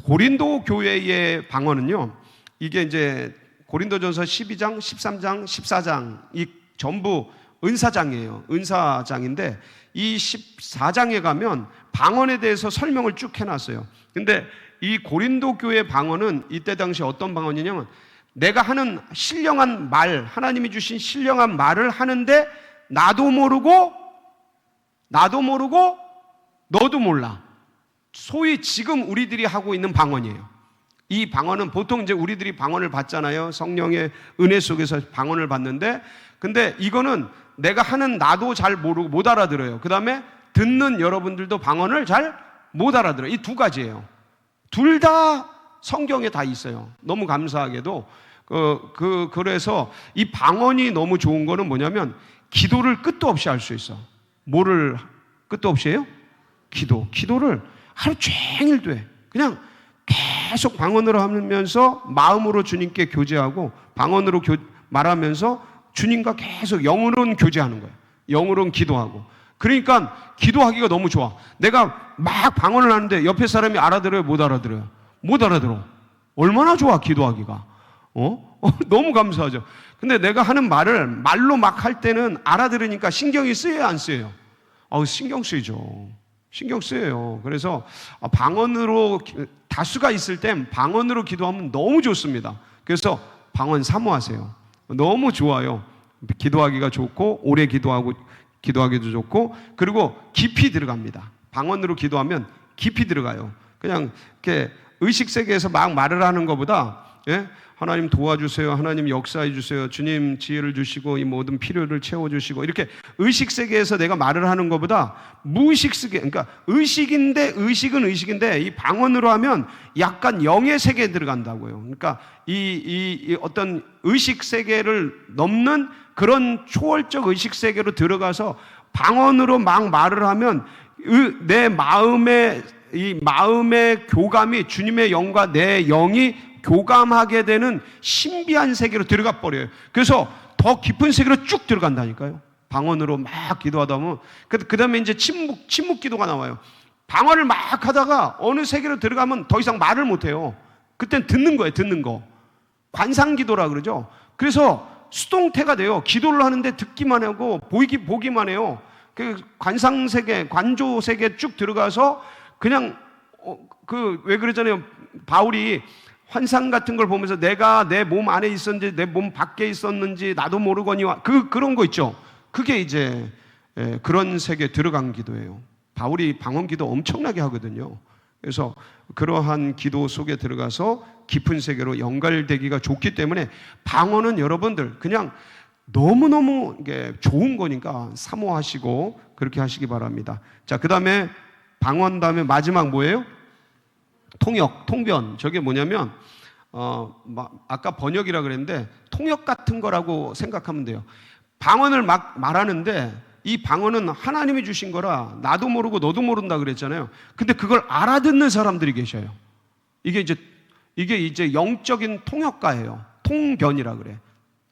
고린도 교회의 방언은요, 이게 이제 고린도전서 12장, 13장, 14장 이 전부 은사장이에요. 은사장인데 이 14장에 가면 방언에 대해서 설명을 쭉 해놨어요. 근데 이 고린도 교회 방언은 이때 당시 어떤 방언이냐면, 내가 하는 신령한 말, 하나님이 주신 신령한 말을 하는데 나도 모르고 너도 몰라. 소위 지금 우리들이 하고 있는 방언이에요. 이 방언은 보통 이제 우리들이 방언을 받잖아요. 성령의 은혜 속에서 방언을 받는데, 근데 이거는 내가 하는 나도 잘 모르고 못 알아들어요. 그 다음에 듣는 여러분들도 방언을 잘 못 알아들어요. 이 두 가지예요. 둘 다 성경에 다 있어요. 너무 감사하게도. 그래서 이 방언이 너무 좋은 거는 뭐냐면, 기도를 끝도 없이 할 수 있어. 뭐를 끝도 없이 해요? 기도를 하루 종일 돼. 그냥 계속 방언으로 하면서 마음으로 주님께 교제하고, 방언으로 말하면서 주님과 계속 영으로는 교제하는 거예요. 영으로는 기도하고. 그러니까 기도하기가 너무 좋아. 내가 막 방언을 하는데 옆에 사람이 알아들어요? 못 알아들어요? 못 알아들어. 얼마나 좋아 기도하기가. 너무 감사하죠. 근데 내가 하는 말을 말로 막 할 때는 알아들으니까 신경이 쓰여요, 안 쓰여요? 신경 쓰이죠. 신경 쓰여요. 그래서 방언으로, 다수가 있을 땐 방언으로 기도하면 너무 좋습니다. 그래서 방언 사모하세요. 너무 좋아요. 기도하기가 좋고, 오래 기도하기도 좋고, 그리고 깊이 들어갑니다. 방언으로 기도하면 깊이 들어가요. 그냥 이렇게 의식 세계에서 막 말을 하는 것보다, 예? 하나님 도와주세요, 하나님 역사해 주세요, 주님 지혜를 주시고 이 모든 필요를 채워주시고, 이렇게 의식 세계에서 내가 말을 하는 것보다 무의식 세계, 그러니까 의식은 의식인데 이 방언으로 하면 약간 영의 세계에 들어간다고요. 그러니까 이 어떤 의식 세계를 넘는 그런 초월적 의식 세계로 들어가서 방언으로 막 말을 하면 내 마음의 교감이, 주님의 영과 내 영이 교감하게 되는 신비한 세계로 들어가 버려요. 그래서 더 깊은 세계로 쭉 들어간다니까요. 방언으로 막 기도하다 보면. 그 다음에 이제 침묵 기도가 나와요. 방언을 막 하다가 어느 세계로 들어가면 더 이상 말을 못 해요. 그땐 듣는 거예요, 듣는 거. 관상 기도라 그러죠. 그래서 수동태가 돼요. 기도를 하는데 듣기만 하고 보기만 해요. 그 관상 세계, 관조 세계에 쭉 들어가서 그냥 왜 그러잖아요. 바울이 환상 같은 걸 보면서 내가 내 몸 안에 있었는지 내 몸 밖에 있었는지 나도 모르거니와 그런 거 있죠. 그게 이제 그런 세계에 들어간 기도예요. 바울이 방언 기도 엄청나게 하거든요. 그래서 그러한 기도 속에 들어가서 깊은 세계로 연결되기가 좋기 때문에 방언은 여러분들 그냥 너무너무 이게 좋은 거니까 사모하시고 그렇게 하시기 바랍니다. 자, 그 다음에 방언 다음에 마지막 뭐예요? 통역, 통변. 저게 뭐냐면 아까 번역이라 그랬는데 통역 같은 거라고 생각하면 돼요. 방언을 막 말하는데 이 방언은 하나님이 주신 거라 나도 모르고 너도 모른다 그랬잖아요. 근데 그걸 알아듣는 사람들이 계셔요. 이게 이제 영적인 통역가예요. 통변이라 그래.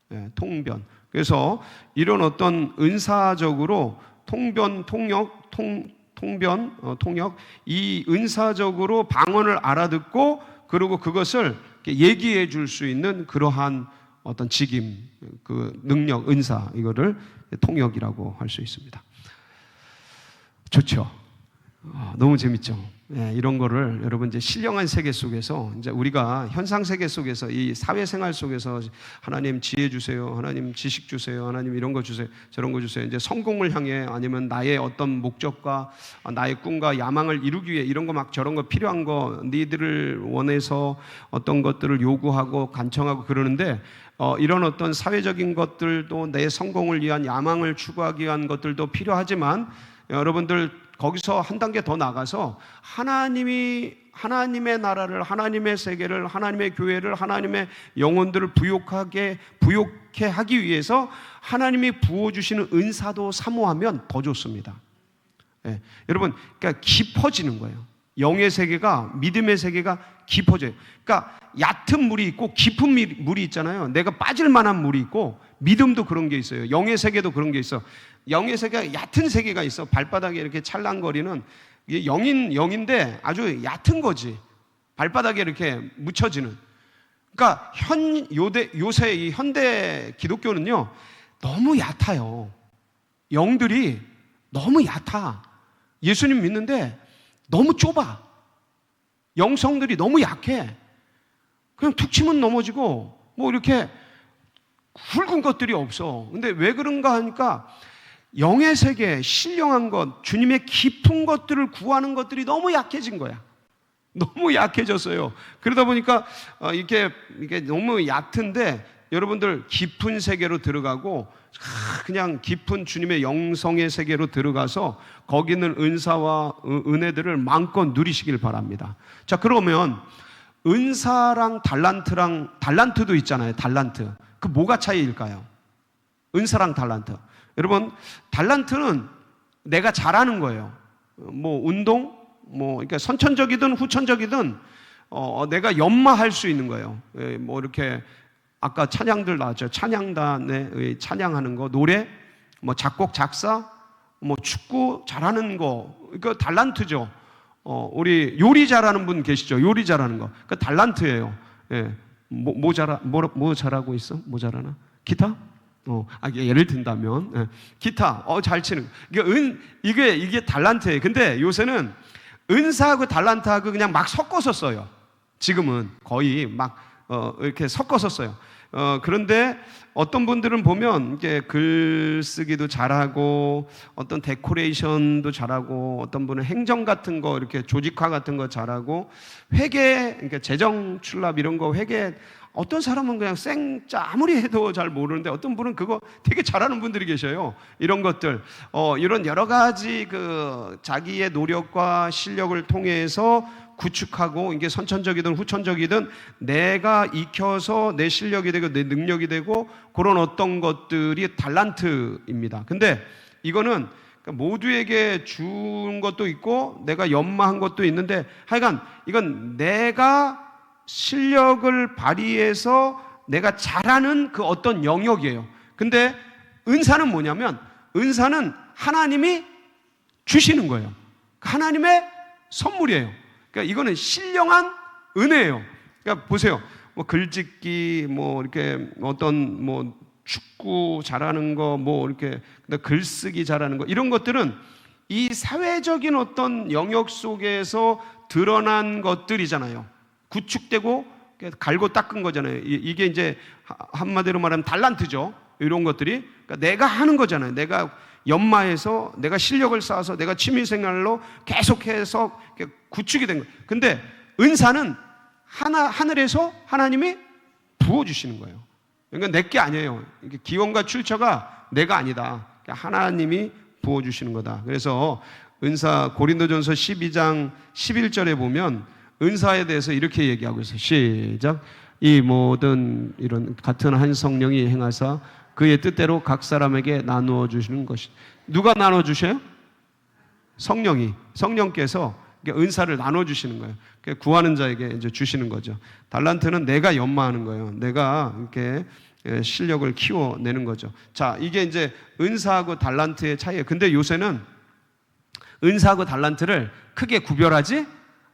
네, 통변. 그래서 이런 어떤 은사적으로 통변, 통역, 통역 이 은사적으로 방언을 알아듣고 그리고 그것을 얘기해 줄 수 있는 그러한 어떤 직임, 그 능력, 은사 이거를 통역이라고 할 수 있습니다. 좋죠. 너무 재밌죠. 네, 이런 거를 여러분 이제 신령한 세계 속에서 이제 우리가 현상 세계 속에서 이 사회생활 속에서 하나님 지혜 주세요, 하나님 지식 주세요, 하나님 이런 거 주세요, 저런 거 주세요. 이제 성공을 향해 아니면 나의 어떤 목적과 나의 꿈과 야망을 이루기 위해 이런 거 막 저런 거 필요한 거 니들을 원해서 어떤 것들을 요구하고 간청하고 그러는데 이런 어떤 사회적인 것들도 내 성공을 위한 야망을 추구하기 위한 것들도 필요하지만 여러분들 거기서 한 단계 더 나가서 하나님의 나라를, 하나님의 세계를, 하나님의 교회를, 하나님의 영혼들을 부욕해 하기 위해서 하나님이 부어주시는 은사도 사모하면 더 좋습니다. 네. 여러분, 그러니까 깊어지는 거예요. 영의 세계가, 믿음의 세계가 깊어져요. 그러니까 얕은 물이 있고 깊은 물이 있잖아요. 내가 빠질 만한 물이 있고 믿음도 그런 게 있어요. 영의 세계도 그런 게 있어. 영의 세계가 얕은 세계가 있어. 발바닥에 이렇게 찰랑거리는 이게 영인데 아주 얕은 거지. 발바닥에 이렇게 묻혀지는. 그러니까 요새 이 현대 기독교는요 너무 얕아요. 영들이 너무 얕아. 예수님 믿는데 너무 좁아. 영성들이 너무 약해. 그냥 툭 치면 넘어지고 뭐 이렇게 굵은 것들이 없어. 근데 왜 그런가 하니까 영의 세계, 신령한 것, 주님의 깊은 것들을 구하는 것들이 너무 약해진 거야. 너무 약해졌어요. 그러다 보니까 이게 너무 얕은데 여러분들 깊은 세계로 들어가고 그냥 깊은 주님의 영성의 세계로 들어가서 거기 있는 은사와 은혜들을 마음껏 누리시길 바랍니다. 자, 그러면 은사랑 달란트도 있잖아요. 달란트. 그 뭐가 차이일까요? 은사랑 달란트. 여러분, 달란트는 내가 잘하는 거예요. 뭐 운동, 그러니까 선천적이든 후천적이든 내가 연마할 수 있는 거예요. 뭐 이렇게 아까 찬양들 나왔죠. 찬양단에 찬양하는 거, 노래, 뭐 작곡, 작사, 뭐 축구 잘하는 거, 이거 달란트죠. 우리 요리 잘하는 분 계시죠? 요리 잘하는 거, 그 달란트예요. 예. 뭐 잘하고 있어? 뭐 잘하나? 기타? 예를 든다면, 예. 기타, 잘 치는 거. 이게 달란트예요. 근데 요새는 은사하고 달란트하고 그냥 막 섞어서 써요. 지금은 거의 막 이렇게 섞어서 써요. 그런데 어떤 분들은 보면 이게 글쓰기도 잘하고 어떤 데코레이션도 잘하고 어떤 분은 행정 같은 거 이렇게 조직화 같은 거 잘하고 회계, 그러니까 재정 출납 이런 거 회계 어떤 사람은 그냥 생짜 아무리 해도 잘 모르는데 어떤 분은 그거 되게 잘하는 분들이 계셔요. 이런 것들 이런 여러 가지 그 자기의 노력과 실력을 통해서 구축하고 이게 선천적이든 후천적이든 내가 익혀서 내 실력이 되고 내 능력이 되고 그런 어떤 것들이 달란트입니다. 근데 이거는 모두에게 준 것도 있고 내가 연마한 것도 있는데 하여간 이건 내가 실력을 발휘해서 내가 잘하는 그 어떤 영역이에요. 근데 은사는 뭐냐면 은사는 하나님이 주시는 거예요. 하나님의 선물이에요. 그러니까 이거는 신령한 은혜예요. 그러니까 보세요. 뭐 글짓기, 뭐 이렇게 어떤 뭐 축구 잘하는 거, 뭐 이렇게 글쓰기 잘하는 거 이런 것들은 이 사회적인 어떤 영역 속에서 드러난 것들이잖아요. 구축되고 갈고 닦은 거잖아요. 이게 이제 한마디로 말하면 달란트죠. 이런 것들이 그러니까 내가 하는 거잖아요. 내가 연마해서 내가 실력을 쌓아서 내가 취미생활로 계속해서 구축이 된 거예요. 근데 은사는 하늘에서 하나님이 부어주시는 거예요. 그러니까 내 게 아니에요. 기원과 출처가 내가 아니다. 하나님이 부어주시는 거다. 그래서 은사 고린도전서 12장 11절에 보면 은사에 대해서 이렇게 얘기하고 있어요. 시작. 이 모든 이런 같은 한 성령이 행하사 그의 뜻대로 각 사람에게 나누어 주시는 것이. 누가 나눠 주셔요? 성령께서 은사를 나눠 주시는 거예요. 구하는 자에게 이제 주시는 거죠. 달란트는 내가 연마하는 거예요. 내가 이렇게 실력을 키워내는 거죠. 자, 이게 이제 은사하고 달란트의 차이예요. 근데 요새는 은사하고 달란트를 크게 구별하지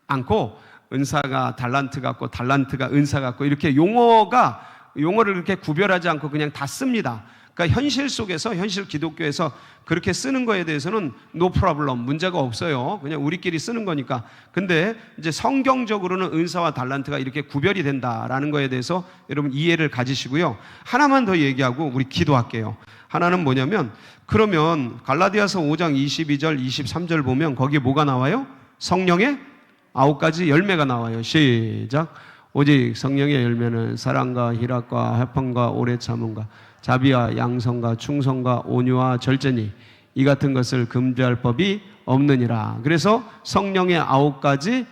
않고 은사가 달란트 같고 달란트가 은사 같고 이렇게 용어를 이렇게 구별하지 않고 그냥 다 씁니다. 그러니까 현실 속에서 현실 기독교에서 그렇게 쓰는 거에 대해서는 no problem, 문제가 없어요. 그냥 우리끼리 쓰는 거니까. 근데 이제 성경적으로는 은사와 달란트가 이렇게 구별이 된다라는 거에 대해서 여러분 이해를 가지시고요. 하나만 더 얘기하고 우리 기도할게요. 하나는 뭐냐면 그러면 갈라디아서 5장 22절 23절 보면 거기에 뭐가 나와요? 성령의 9가지 열매가 나와요. 시작. 오직 성령의 열매는 사랑과 희락과 화평과 오래 참음과 자비와 양성과 충성과 온유와 절제니 이 같은 것을 금지할 법이 없느니라. 그래서 성령의 9가지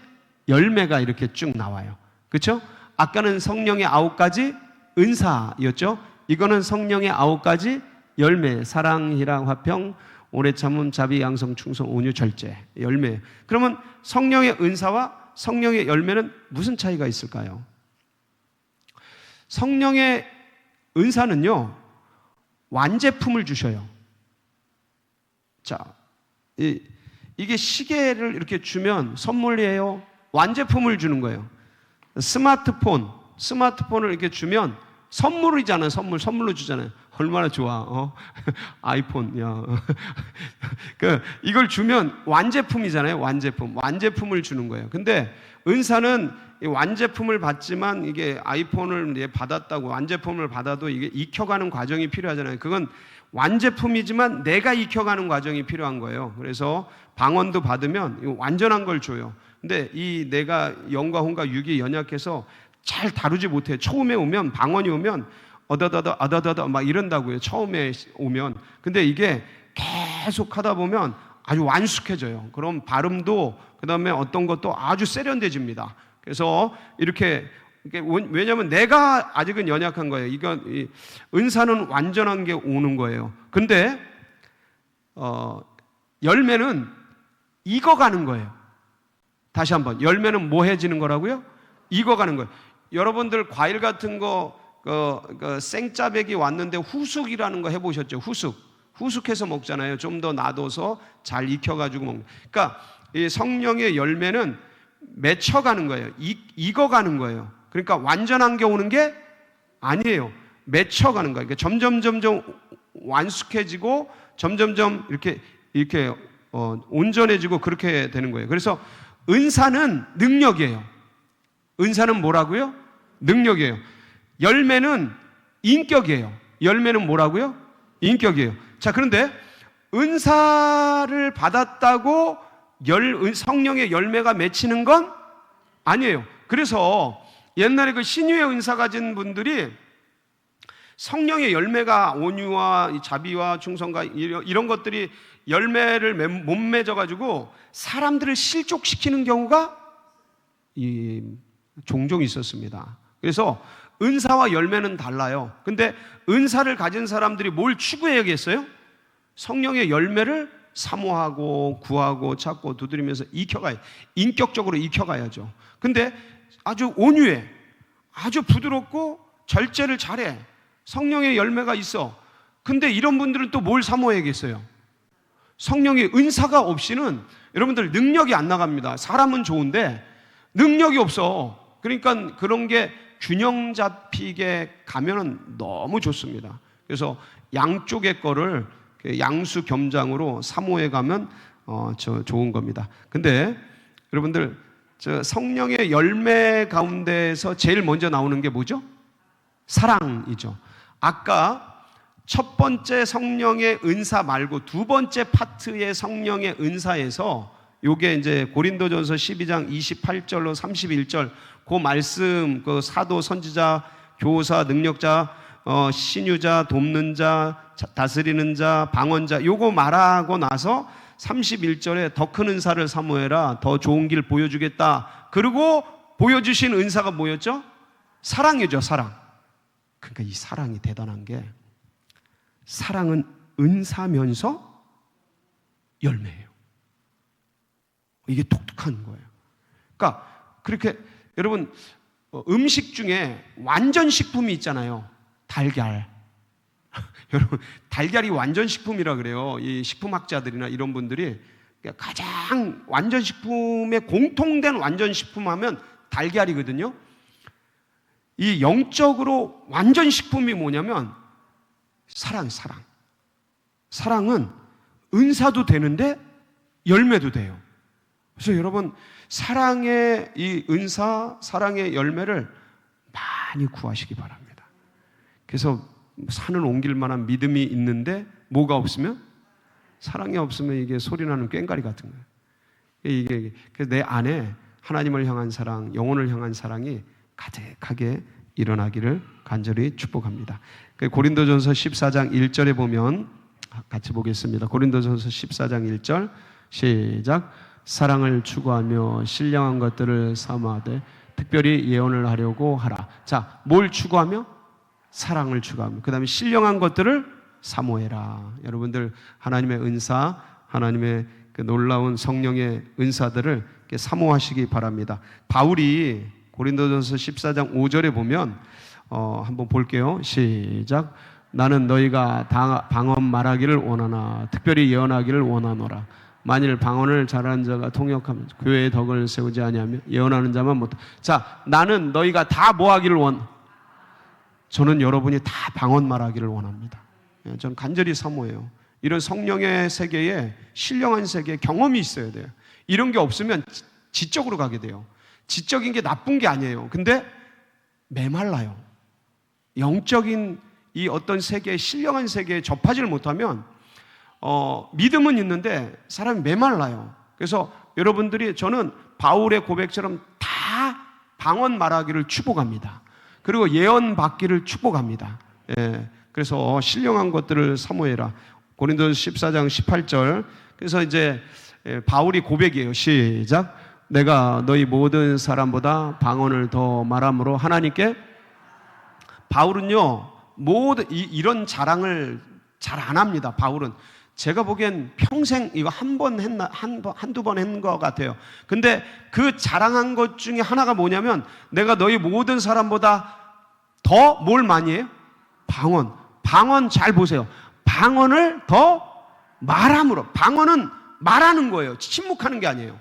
열매가 이렇게 쭉 나와요. 그렇죠? 아까는 성령의 9가지 은사였죠. 이거는 성령의 9가지 열매, 사랑, 희락, 화평, 오래 참음, 자비, 양성, 충성, 온유, 절제 열매. 그러면 성령의 은사와 성령의 열매는 무슨 차이가 있을까요? 성령의 은사는요, 완제품을 주셔요. 자, 이게 시계를 이렇게 주면 선물이에요? 완제품을 주는 거예요. 스마트폰을 이렇게 주면 선물이잖아요. 선물로 주잖아요. 얼마나 좋아, 아이폰, 야. 이걸 주면 완제품이잖아요. 완제품을 주는 거예요. 근데 은사는 완제품을 받지만 이게 아이폰을 받았다고 완제품을 받아도 이게 익혀가는 과정이 필요하잖아요. 그건 완제품이지만 내가 익혀가는 과정이 필요한 거예요. 그래서 방언도 받으면 완전한 걸 줘요. 근데 이 내가 영과 혼과 육이 연약해서 잘 다루지 못해. 처음에 오면 방언이 오면 어다다다 막 이런다고요. 처음에 오면. 근데 이게 계속 하다 보면 아주 완숙해져요. 그럼 발음도 그다음에 어떤 것도 아주 세련돼집니다. 그래서 이렇게 왜냐하면 내가 아직은 연약한 거예요. 이건 은사는 완전한 게 오는 거예요. 근데 열매는 익어가는 거예요. 다시 한번 열매는 뭐 해지는 거라고요? 익어가는 거예요. 여러분들 과일 같은 거 생짜배기 왔는데 후숙이라는 거 해보셨죠? 후숙해서 먹잖아요. 좀 더 놔둬서 잘 익혀가지고 먹는. 그러니까 이 성령의 열매는 맺혀가는 거예요. 익어가는 거예요. 그러니까 완전한 게 오는 게 아니에요. 맺혀가는 거예요. 그러니까 점점 완숙해지고 점점 이렇게 온전해지고 그렇게 되는 거예요. 그래서 은사는 능력이에요. 은사는 뭐라고요? 능력이에요. 열매는 인격이에요. 열매는 뭐라고요? 인격이에요. 자, 그런데 은사를 받았다고 성령의 열매가 맺히는 건 아니에요. 그래서 옛날에 그 신유의 은사 가진 분들이 성령의 열매가 온유와 자비와 충성과 이런 것들이 열매를 못 맺어가지고 사람들을 실족시키는 경우가 종종 있었습니다. 그래서 은사와 열매는 달라요. 근데 은사를 가진 사람들이 뭘 추구해야겠어요? 성령의 열매를 사모하고 구하고 찾고 두드리면서 익혀가요. 인격적으로 익혀가야죠. 근데 아주 온유해, 아주 부드럽고 절제를 잘해. 성령의 열매가 있어. 근데 이런 분들은 또 뭘 사모해야겠어요? 성령의 은사가 없이는 여러분들 능력이 안 나갑니다. 사람은 좋은데 능력이 없어. 그러니까 그런 게 균형 잡히게 가면은 너무 좋습니다. 그래서 양쪽의 거를 양수 겸장으로 사모해 가면 좋은 겁니다. 근데 여러분들 성령의 열매 가운데서 제일 먼저 나오는 게 뭐죠? 사랑이죠. 아까 첫 번째 성령의 은사 말고 두 번째 파트의 성령의 은사에서 요게 이제 고린도전서 12장 28절로 31절 그 말씀, 그 사도, 선지자, 교사, 능력자, 신유자, 돕는 자, 다스리는 자, 방언자, 요거 말하고 나서 31절에 더 큰 은사를 사모해라, 더 좋은 길 보여주겠다. 그리고 보여주신 은사가 뭐였죠? 사랑이죠, 사랑. 그러니까 이 사랑이 대단한 게, 사랑은 은사면서 열매예요. 이게 독특한 거예요. 그러니까 그렇게 여러분, 음식 중에 완전 식품이 있잖아요. 달걀. 여러분, 달걀이 완전 식품이라 그래요. 이 식품학자들이나 이런 분들이 가장 완전 식품에 공통된 완전 식품 하면 달걀이거든요. 이 영적으로 완전 식품이 뭐냐면 사랑. 사랑은 은사도 되는데 열매도 돼요. 그래서 여러분, 사랑의 이 은사, 사랑의 열매를 많이 구하시기 바랍니다. 그래서 산을 옮길 만한 믿음이 있는데 뭐가 없으면? 사랑이 없으면 이게 소리나는 꽹과리 같은 거예요. 이게 내 안에 하나님을 향한 사랑, 영혼을 향한 사랑이 가득하게 일어나기를 간절히 축복합니다. 고린도전서 14장 1절에 보면 같이 보겠습니다. 고린도전서 14장 1절 시작. 사랑을 추구하며 신령한 것들을 사모하되 특별히 예언을 하려고 하라. 자, 뭘 추구하며? 사랑을 추구하며, 그 다음에 신령한 것들을 사모해라. 여러분들 하나님의 은사, 하나님의 그 놀라운 성령의 은사들을 사모하시기 바랍니다. 바울이 고린도전서 14장 5절에 보면 한번 볼게요. 시작. 나는 너희가 방언 말하기를 원하나 특별히 예언하기를 원하노라. 만일 방언을 잘하는 자가 통역하면 교회의 덕을 세우지 아니하며 예언하는 자만 못. 자, 나는 너희가 다 뭐 하기를 저는 여러분이 다 방언 말하기를 원합니다. 저는 간절히 사모해요. 이런 성령의 세계에, 신령한 세계에 경험이 있어야 돼요. 이런 게 없으면 지적으로 가게 돼요. 지적인 게 나쁜 게 아니에요. 근데 메말라요. 영적인 이 어떤 세계, 신령한 세계에 접하지를 못하면 믿음은 있는데 사람이 메말라요. 그래서 여러분들이, 저는 바울의 고백처럼 다 방언 말하기를 축복합니다. 그리고 예언 받기를 축복합니다. 예, 그래서 신령한 것들을 사모해라. 고린도전서 14장 18절. 그래서 이제 바울이 고백이에요. 시작. 내가 너희 모든 사람보다 방언을 더 말함으로 하나님께. 바울은요, 이런 자랑을 잘 안 합니다. 바울은 제가 보기엔 평생 이거 한두 번 했는 것 같아요. 근데 그 자랑한 것 중에 하나가 뭐냐면, 내가 너희 모든 사람보다 더 뭘 많이 해요? 방언 잘 보세요. 방언을 더 말함으로. 방언은 말하는 거예요. 침묵하는 게 아니에요.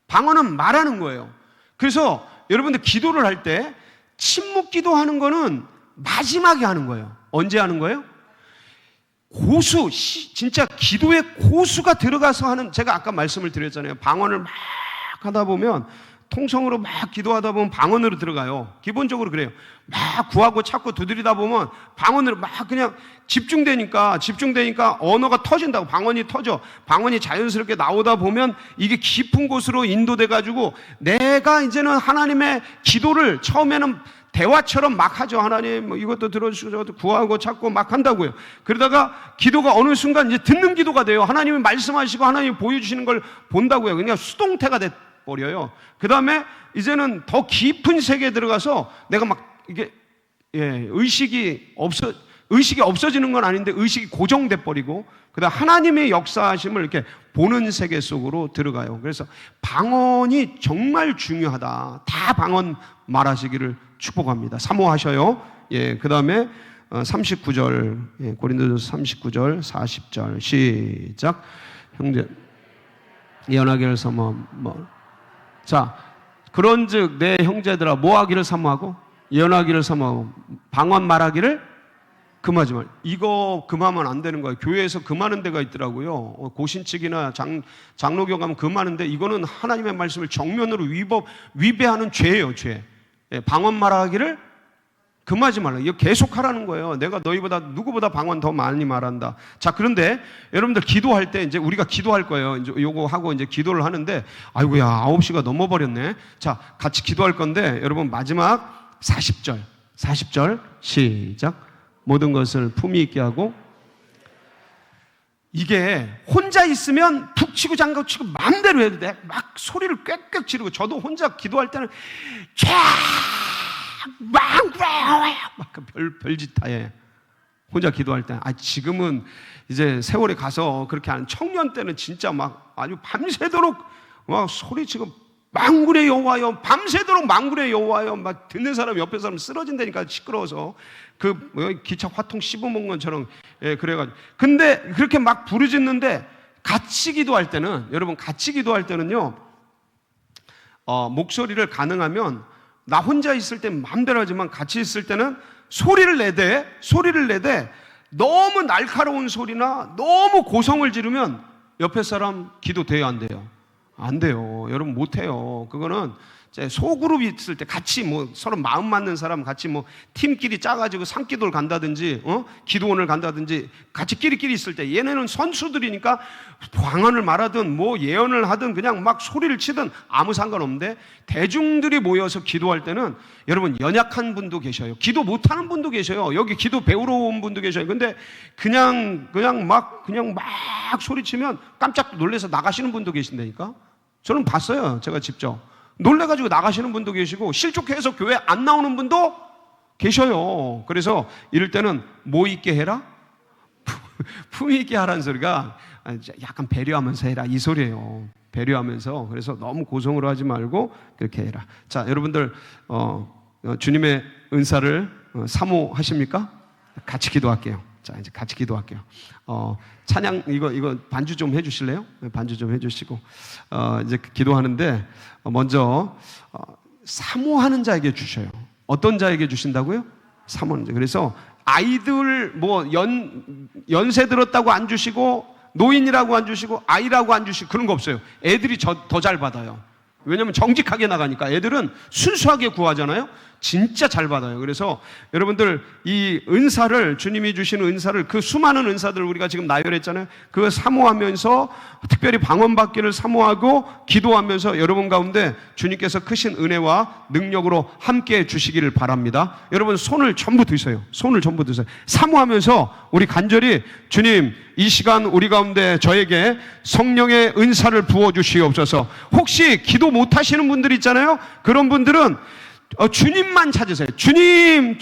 방언은 말하는 거예요. 그래서 여러분들 기도를 할 때 침묵 기도하는 거는 마지막에 하는 거예요. 언제 하는 거예요? 진짜 기도의 고수가 들어가서 하는, 제가 아까 말씀을 드렸잖아요. 방언을 막 하다 보면, 통성으로 막 기도하다 보면 방언으로 들어가요. 기본적으로 그래요. 막 구하고 찾고 두드리다 보면 방언으로 막 그냥 집중되니까 언어가 터진다고. 방언이 터져. 방언이 자연스럽게 나오다 보면 이게 깊은 곳으로 인도돼 가지고 내가 이제는 하나님의 기도를 처음에는 대화처럼 막 하죠. 하나님 뭐 이것도 들어주시고 저것도 구하고 찾고 막 한다고요. 그러다가 기도가 어느 순간 이제 듣는 기도가 돼요. 하나님이 말씀하시고 하나님이 보여주시는 걸 본다고요. 그냥 수동태가 돼버려요. 그 다음에 이제는 더 깊은 세계에 들어가서 내가 막 이게 의식이 없어지는 건 아닌데 의식이 고정돼 버리고, 그다음 하나님의 역사하심을 이렇게 보는 세계 속으로 들어가요. 그래서 방언이 정말 중요하다. 다 방언 말하시기를 축복합니다. 사모하셔요. 그다음에 39절, 고린도전서 39절 40절 시작. 형제 예언하기를 사모. 자, 그런즉 내 형제들아 뭐 하기를 사모하고 예언하기를 사모하고 방언 말하기를 금하지 말. 이거 금하면 안 되는 거예요. 교회에서 금하는 데가 있더라고요. 고신측이나 장로교 가면 금하는데, 이거는 하나님의 말씀을 정면으로 위배하는 죄예요, 죄. 방언 말하기를 금하지 말라. 이거 계속 하라는 거예요. 내가 너희보다 누구보다 방언 더 많이 말한다. 자, 그런데 여러분들 기도할 때 이제 우리가 기도할 거예요. 이제 요거 하고 이제 기도를 하는데, 아이고야, 9시가 넘어버렸네. 자, 같이 기도할 건데, 여러분 마지막 40절 시작. 모든 것을 품위 있게 하고. 이게 혼자 있으면 푹 치고 장갑 치고 마음대로 해도 돼. 막 소리를 꽥꽥 지르고, 저도 혼자 기도할 때는 막 별짓 다 해. 혼자 기도할 때. 지금은 이제 세월이 가서 그렇게 하는, 청년 때는 진짜 막 아주 밤새도록 막 소리 치고 만군의 여호와여, 밤새도록 만군의 여호와여, 막 듣는 사람 옆에 사람 쓰러진다니까, 시끄러워서. 기차 화통 씹어먹은 것처럼. 예, 그래가지고. 근데 그렇게 막 부르짖는데, 같이 기도할 때는, 여러분 같이 기도할 때는요, 목소리를 가능하면, 나 혼자 있을 땐 마음대로 하지만 같이 있을 때는 소리를 내되 너무 날카로운 소리나 너무 고성을 지르면 옆에 사람 기도 돼요, 안 돼요? 안 돼요. 여러분 못해요. 그거는 소그룹이 있을 때 같이 뭐 서로 마음 맞는 사람 같이 뭐 팀끼리 짜가지고 산기도를 간다든지, 기도원을 간다든지 같이 끼리끼리 있을 때, 얘네는 선수들이니까 방언을 말하든 뭐 예언을 하든 그냥 막 소리를 치든 아무 상관없는데, 대중들이 모여서 기도할 때는 여러분 연약한 분도 계셔요. 기도 못하는 분도 계셔요. 여기 기도 배우러 온 분도 계셔요. 근데 그냥 막 소리치면 깜짝 놀라서 나가시는 분도 계신다니까. 저는 봤어요. 제가 직접. 놀래가지고 나가시는 분도 계시고, 실족해서 교회 안 나오는 분도 계셔요. 그래서 이럴 때는 뭐 있게 해라? 품위 있게 하라는 소리가 약간 배려하면서 해라, 이 소리예요. 배려하면서. 그래서 너무 고성으로 하지 말고 그렇게 해라. 자, 여러분들 주님의 은사를 사모하십니까? 같이 기도할게요. 자, 이제 같이 기도할게요. 찬양 이거 반주 좀 해주실래요? 반주 좀 해주시고 이제 기도하는데, 먼저 사모하는 자에게 주셔요. 어떤 자에게 주신다고요? 사모하는 자. 그래서 아이들 뭐 연세 들었다고 안 주시고, 노인이라고 안 주시고, 아이라고 안 주시고, 그런 거 없어요. 애들이 더 잘 받아요. 왜냐하면 정직하게 나가니까. 애들은 순수하게 구하잖아요. 진짜 잘 받아요. 그래서 여러분들 이 은사를, 주님이 주시는 은사를, 그 수많은 은사들 우리가 지금 나열했잖아요. 그거 사모하면서, 특별히 방언받기를 사모하고 기도하면서 여러분 가운데 주님께서 크신 은혜와 능력으로 함께 주시기를 바랍니다. 여러분 손을 전부 드세요. 손을 전부 드세요. 사모하면서 우리 간절히, 주님 이 시간 우리 가운데 저에게 성령의 은사를 부어주시옵소서. 혹시 기도 못하시는 분들 있잖아요. 그런 분들은 주님만 찾으세요. 주님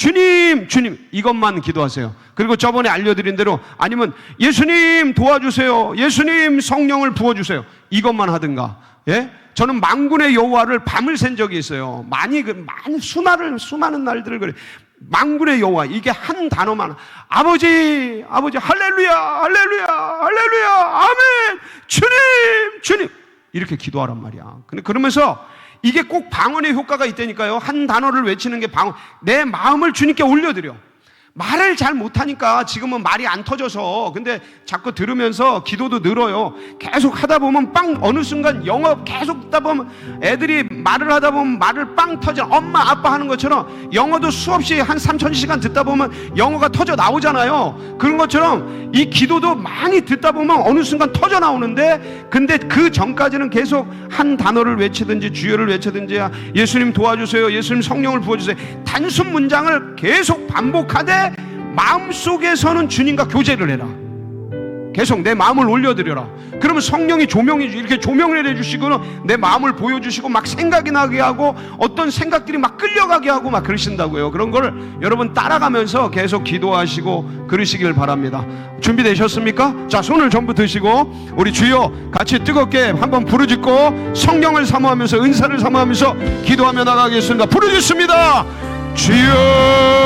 이것만 기도하세요. 그리고 저번에 알려드린 대로, 아니면 예수님 도와주세요, 예수님 성령을 부어주세요, 이것만 하든가. 예? 저는 만군의 여호와를 밤을 샌 적이 있어요. 많이 수많은 날들을 그래. 만군의 여호와, 이게 한 단어만, 아버지 할렐루야 아멘, 주님 이렇게 기도하란 말이야. 근데 그러면서 이게 꼭 방언의 효과가 있다니까요. 한 단어를 외치는 게 방언. 내 마음을 주님께 올려드려. 말을 잘 못하니까 지금은 말이 안 터져서. 근데 자꾸 들으면서 기도도 늘어요. 계속 하다 보면 어느 순간 영어 계속 듣다 보면, 애들이 말을 하다 보면 말을 터져. 엄마 아빠 하는 것처럼 영어도 수없이 한 3000시간 듣다 보면 영어가 터져 나오잖아요. 그런 것처럼 이 기도도 많이 듣다 보면 어느 순간 터져 나오는데, 근데 그 전까지는 계속 한 단어를 외치든지 주여를 외치든지, 예수님 도와주세요, 예수님 성령을 부어주세요, 단순 문장을 계속 반복하되 마음속에서는 주님과 교제를 해라. 계속 내 마음을 올려드려라. 그러면 성령이 이렇게 조명을 해주시고는 내 마음을 보여주시고 막 생각이 나게 하고, 어떤 생각들이 막 끌려가게 하고 막 그러신다고요. 그런 거를 여러분 따라가면서 계속 기도하시고 그러시길 바랍니다. 준비되셨습니까? 자, 손을 전부 드시고 우리 주여 같이 뜨겁게 한번 부르짖고 성령을 사모하면서, 은사를 사모하면서 기도하며 나가겠습니다. 부르짖습니다. 주여